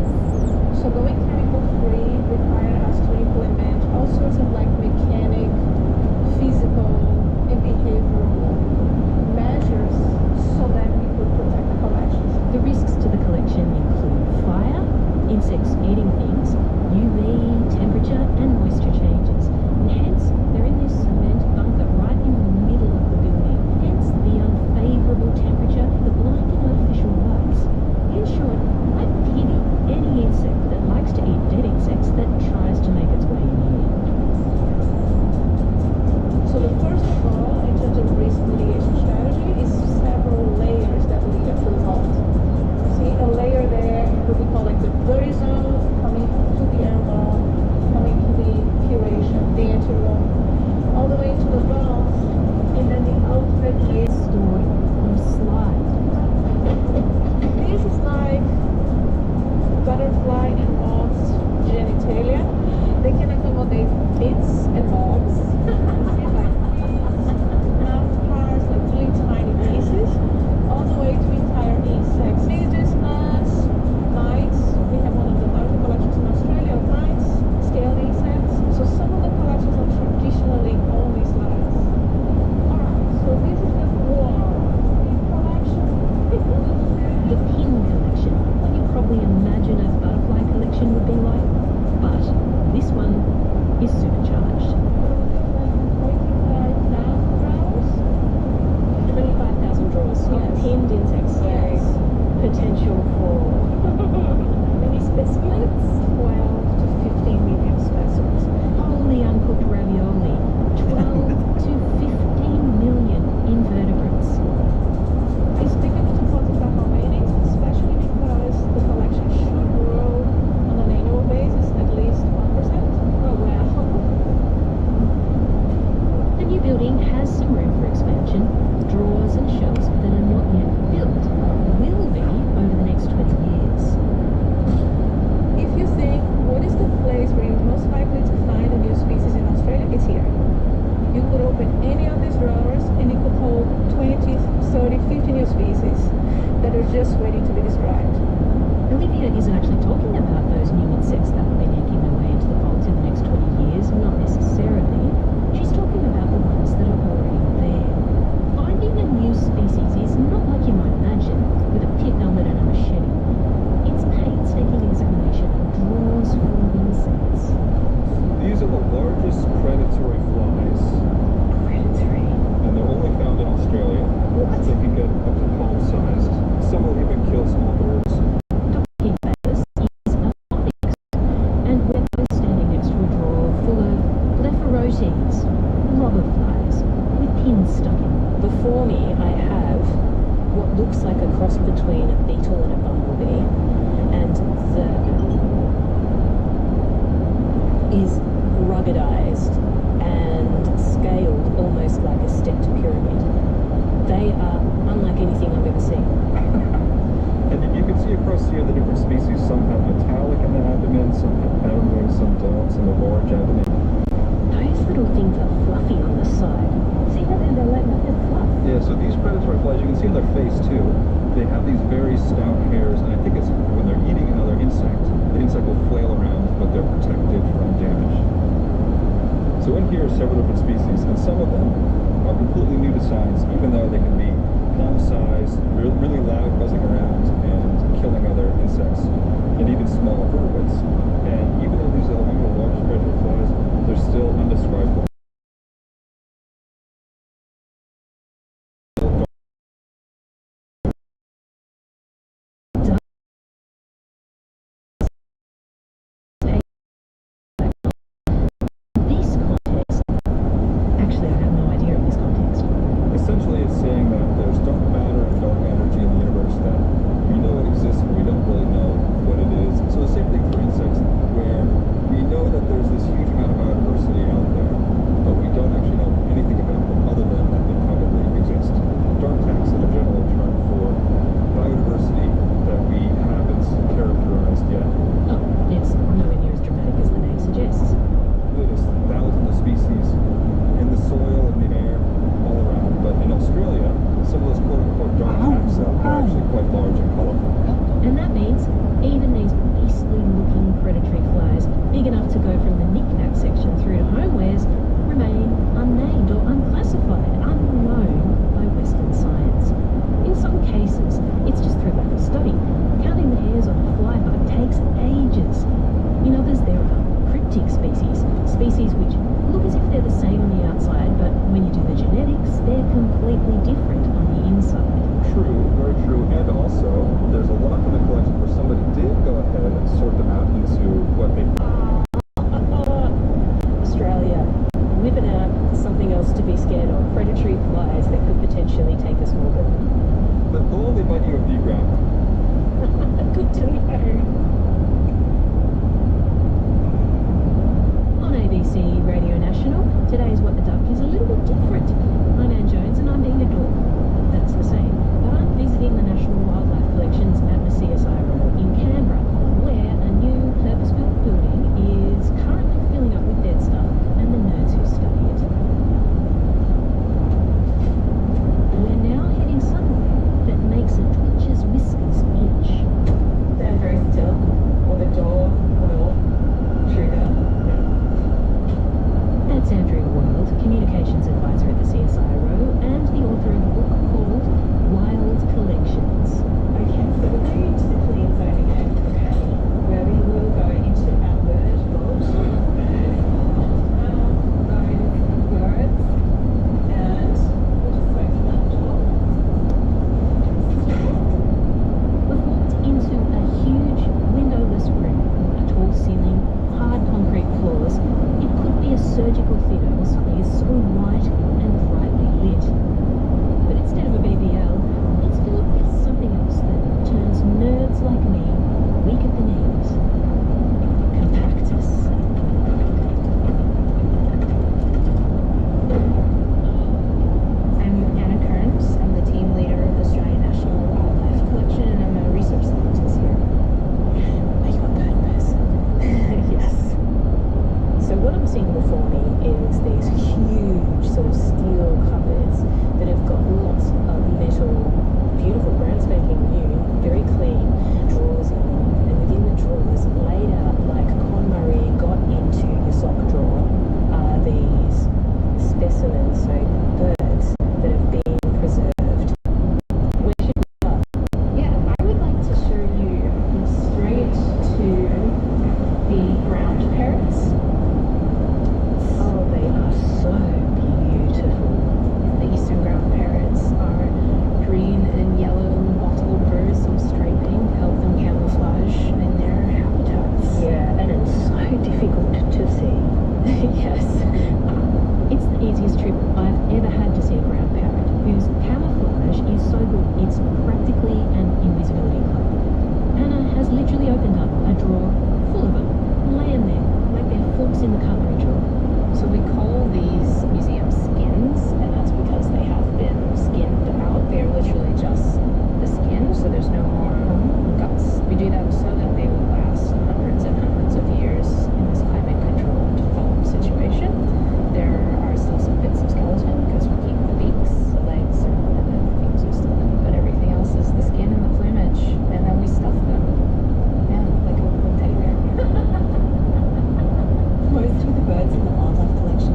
So going chemical-free required us to implement all sorts of like mechanic, physical, and behavioral measures so that we could protect the collections. The risks to the collection include fire, insects eating things, UV, temperature and moisture changes. And hence, they're in this cement bunker right in the middle of the building. Hence the unfavourable temperature, the blinding artificial lights. In short, I pity any insect that likes to eat dead insects that tries to make its way in here. So the first of all, in terms of risk mitigation strategy, is several layers that lead up to the vault. See a layer there, what we call like the dirty zone, coming to the air wall, coming to the curation, the anteroom, all the way to the vault, and then the outlet layer stored on a slide. This is like butterfly and moth's genitalia. They can accommodate bits and bobs. Mouth parts, like really tiny pieces, all the way to entire insects. Lizards, gnats, mites. We have one of the larger collections in Australia of mites, scaled insects. So some of the collections are traditionally only slides. Alright, so this is the war collection. The pin collection, what you probably imagine a butterfly collection would be like, but this one is supercharged. 25,000 drawers of pinned insects. Yes. Potential for many specimens? 12 to 15 million specimens. Wholly uncooked ravioli, 12 to 15 million invertebrates. It's difficult to quantify how many, especially because the collection should grow on an annual basis at least 1%. Oh wow. The new building has some room for expansion. Drawers and shelves that are not yet built will be over the next 20 years. If you think, what is the place where you're most likely to find a new species in Australia? It's here. You could open any of these drawers and it could hold 20, 30, 50 new species that are just waiting to be described. Olivia isn't actually talking about those new insects that will be making their way into the vault in the next 20 years, not necessarily. She's talking about the ones that are already there. Finding a new species is not like you might imagine, with a pit helmet and a machete. It's painstaking examination of drawers full of insects. These are the largest predatory flies. Predatory? And they're only found in Australia. What? They can get up to palm-sized. Some will even kill small birds. Dr. Bayless is a phonics, and we're both standing next to a drawer full of blepharotes, robber flies, with pins stuck in them. Before me, I have what looks like a cross between a beetle and a bumblebee, and the is ruggedized and scaled almost like a stepped pyramid. They are unlike anything I've ever seen. And you can see across here the different species. Some have metallic in the abdomen, some have pattern wings, some don't, some have large abdomen. Those little things are fluffy on the side. See how they're letting up their fluff? Yeah, so these predatory flies, you can see in their face too, they have these very stout hairs, and I think it's when they're eating another insect, the insect will flail around, but they're protected from damage. So So in here are several different species, and some of them are completely new to science, even though they can be palm-sized, really loud, buzzing around, and killing other insects, and even small vertebrates. And even though these are among the largest predatory flies, they're still undescribable. Essentially, it's saying that there's dark matter and dark energy in the universe that we know it exists, but we don't really know what it is. So the same thing for insects, where we know that there's this huge amount of biodiversity out there, but we don't actually know anything about them other than that they probably exist. Dark taxa is a general term for biodiversity that we haven't characterized yet. Oh, it's nowhere near as dramatic as the name suggests. There's thousands of species in the soil, in the air, all around. But in Australia, some of those quote-unquote dark taxa are actually quite large and colorful. And that means even these beastly-looking predatory flies, big enough to go from the knick-knack section through to homewares, remain unnamed or unclassified, unknown by Western science. In some cases, it's just through lack of study. Counting the hairs on a fly bug takes ages. In others, there are cryptic species which look as if they're the same on the outside, but when you do the genetics, they're completely different on the inside. True, very true. And also, there's a lot in the collection where somebody did go ahead and sort them out into what they... Australia, whipping out something else to be scared of. Predatory flies that could potentially take us over. But they'll only bite you if you grab them. Good to know. On ABC Radio National, today's What the Duck is a little bit different. I'm Anne Jones and I'm being a dork. That's the same. But I'm visiting the National Wildlife Collections at the CSIRO in Canberra, where a new purpose-built building is currently filling up with dead stuff and the nerds who study it. We're now heading somewhere that makes a twitcher's whiskers itch. Stand very still, or the door will trigger. That's Andrea Wild, Communications Advisor at the CSIRO and the author of a book called Wild Collections. Okay, so we're going into the clean zone again, okay, where we will go into our bird vault. Birds, and we'll just open that door. We've walked into a huge windowless room, a tall ceiling, hard concrete floors. It could be a surgical theatre or something. It's so white and brightly lit. But instead of a BBL, it's filled with something else that turns nerds like me weak at the knees. Compactus. I'm Anna Kearns. I'm the team leader of the Australian National Wildlife Collection, and I'm a research scientist here. Are you a bird person? Yes. So what I'm seeing before me is these huge sort of steel cupboards that have got lots of metal, beautiful, brand spanking new, very clean drawers in them. And within the drawers, laid out like KonMari got into your sock drawer, are these specimens, so birds that have been preserved. Where should we start? Yeah, I would like to show you straight to the ground parrots. Oh, they are so beautiful. The eastern ground parrots are green and yellow mottled birds, some striping, help them camouflage in their habitats. Yeah, and it's so difficult to see. Yes. It's the easiest trip I've ever had to see a ground parrot, whose camouflage is so good it's practically an invisibility cloak. Anna has literally opened up a drawer full of them, laying there like they're forks in the cutlery drawer. So we call these museum skins, and that's because they have been skinned out. They're literally just the skin, so there's no more guts. We do that so that they will last hundreds and hundreds of years in this climate-controlled foam situation. There are still some bits of skeleton because we keep the beaks, the legs, and the wings are still in, but everything else is the skin and the plumage, and then we stuff them. Yeah, like a little teddy bear. Most of the birds in the wildlife collection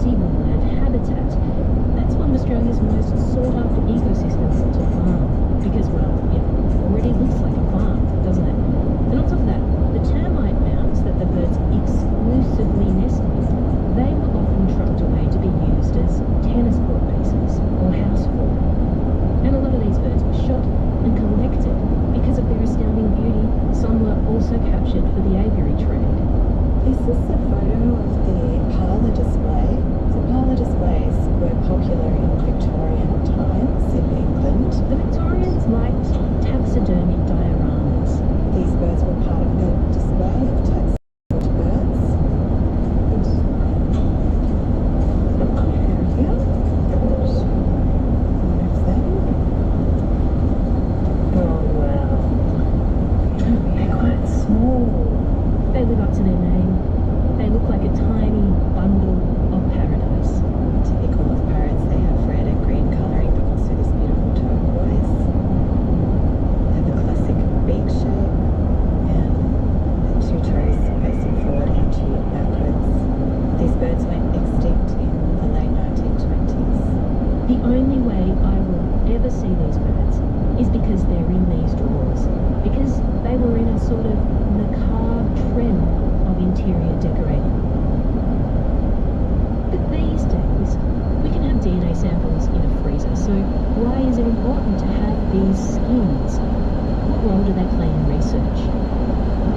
sealand habitat. That's one of Australia's most sought-after ecosystems to farm. Because, well, it already looks like a farm, doesn't it? And on top of that, the termite mounds that the birds exclusively nest in, they were often trucked away to be used as tennis court bases or house flora. And a lot of these birds were shot and collected because of their astounding beauty. Some were also captured for the aviary trade. Is this a photo of the parlour display? So parlour displays were popular in Victorian times in England. The Victorians liked taxidermy dioramas. These birds were part of the display of taxidermy birds. Here, one of them. Oh wow. They're quite small. They live up to their name. They look like a tiny bundle of paradise. Typical of parrots, they have red and green colouring, but also this beautiful turquoise. They have a classic beak shape and the two toes facing forward and two backwards. These birds went extinct in the late 1920s. The only way I will ever see these birds is because they're in these drawers. Because they were in a sort of macabre trend of interior decorating. But these days, we can have DNA samples in a freezer, so why is it important to have these skins? What role do they play in research?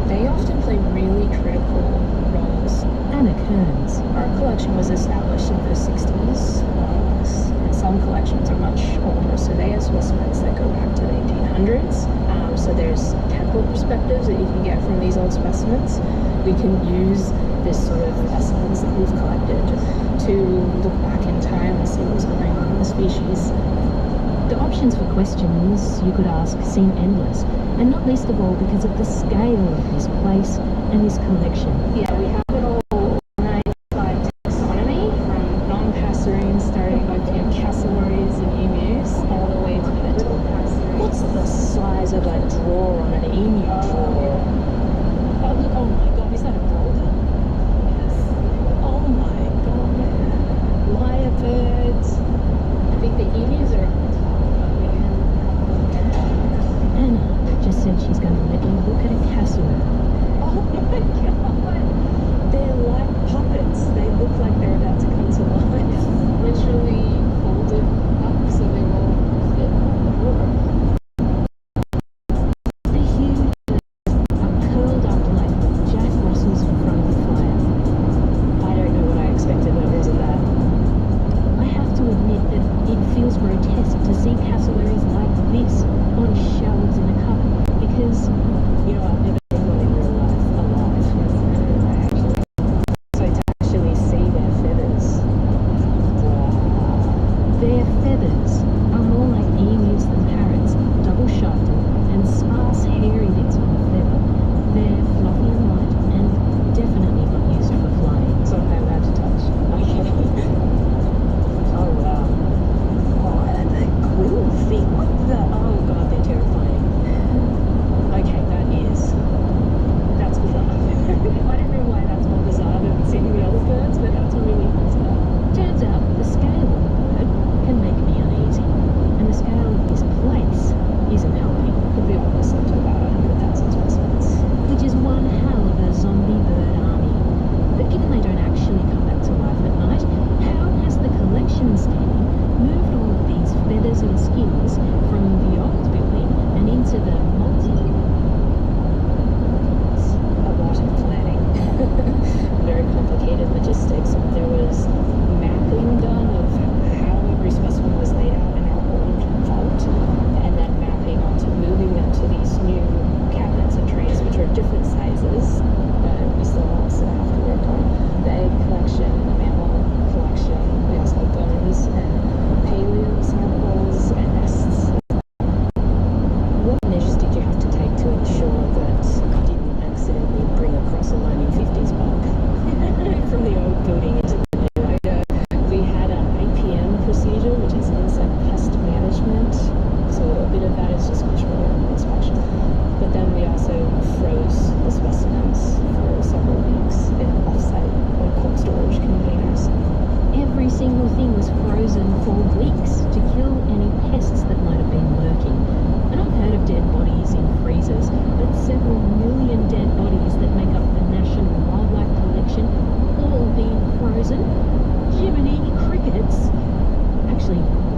They often play really critical roles. Anna Kearns. Our collection was established in the 60s, and some collections are much older, so they have specimens that go back to the 1800s. So there's temporal perspectives that you can get from these old specimens. We can use this sort of specimens that we've collected to look back in time and see what's going on in the species. The options for questions you could ask seem endless, and not least of all because of the scale of this place and this collection. Yeah, we have it all organized by taxonomy, from non-passerines, starting with cassowaries and emus, all the way to little passerines. What's the size of a drawer on an emu drawer? Oh, look, oh my god, is that a golden? Yes. Oh my god. Lyrebirds. I think the emus are on top, but we can have a look at that. Anna just said she's going to let you look at a cassowary. Oh my god.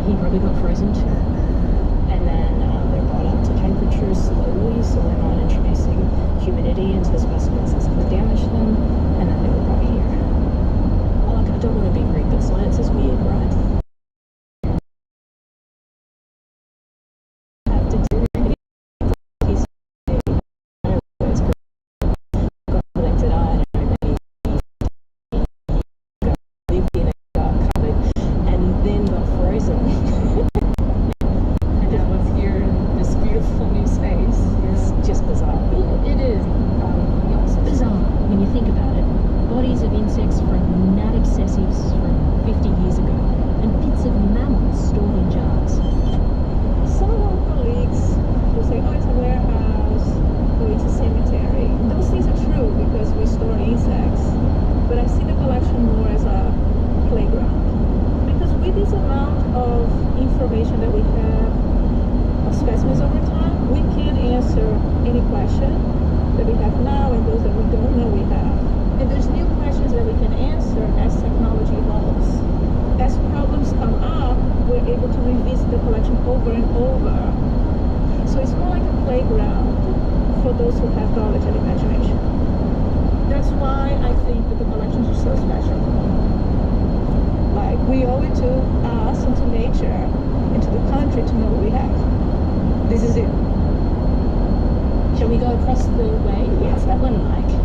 he probably got frozen too. And then they're brought up to temperature slowly, so we're not introducing humidity into the specimens that's going to damage them, and then they were brought here. Well, I don't want to be rude, but science is weird, right? Have to do collected iron, lived in it, got covered, and then got frozen. And now it's here in this beautiful new space. It's just bizarre. It is. It's bizarre when you think about it. Bodies of insects from gnat obsessives from 50 years ago, and bits of mammals stored in jars. Some of our colleagues will say, oh, it's a warehouse, or it's a cemetery. Those things are true because we store insects, but I see the collection more as a playground. Because with this amount of information that we have of specimens over time, we can answer any question that we have now and those that we don't know we have. And there's new questions that we can answer as technology evolves. As problems come up, we're able to revisit the collection over and over. So it's more like a playground for those who have knowledge and imagination. That's why I think that the collections are so special. Like, we owe it to us and to nature and to the country to know what we have. This is it. Shall we go across the way? Yes, that one, Mike.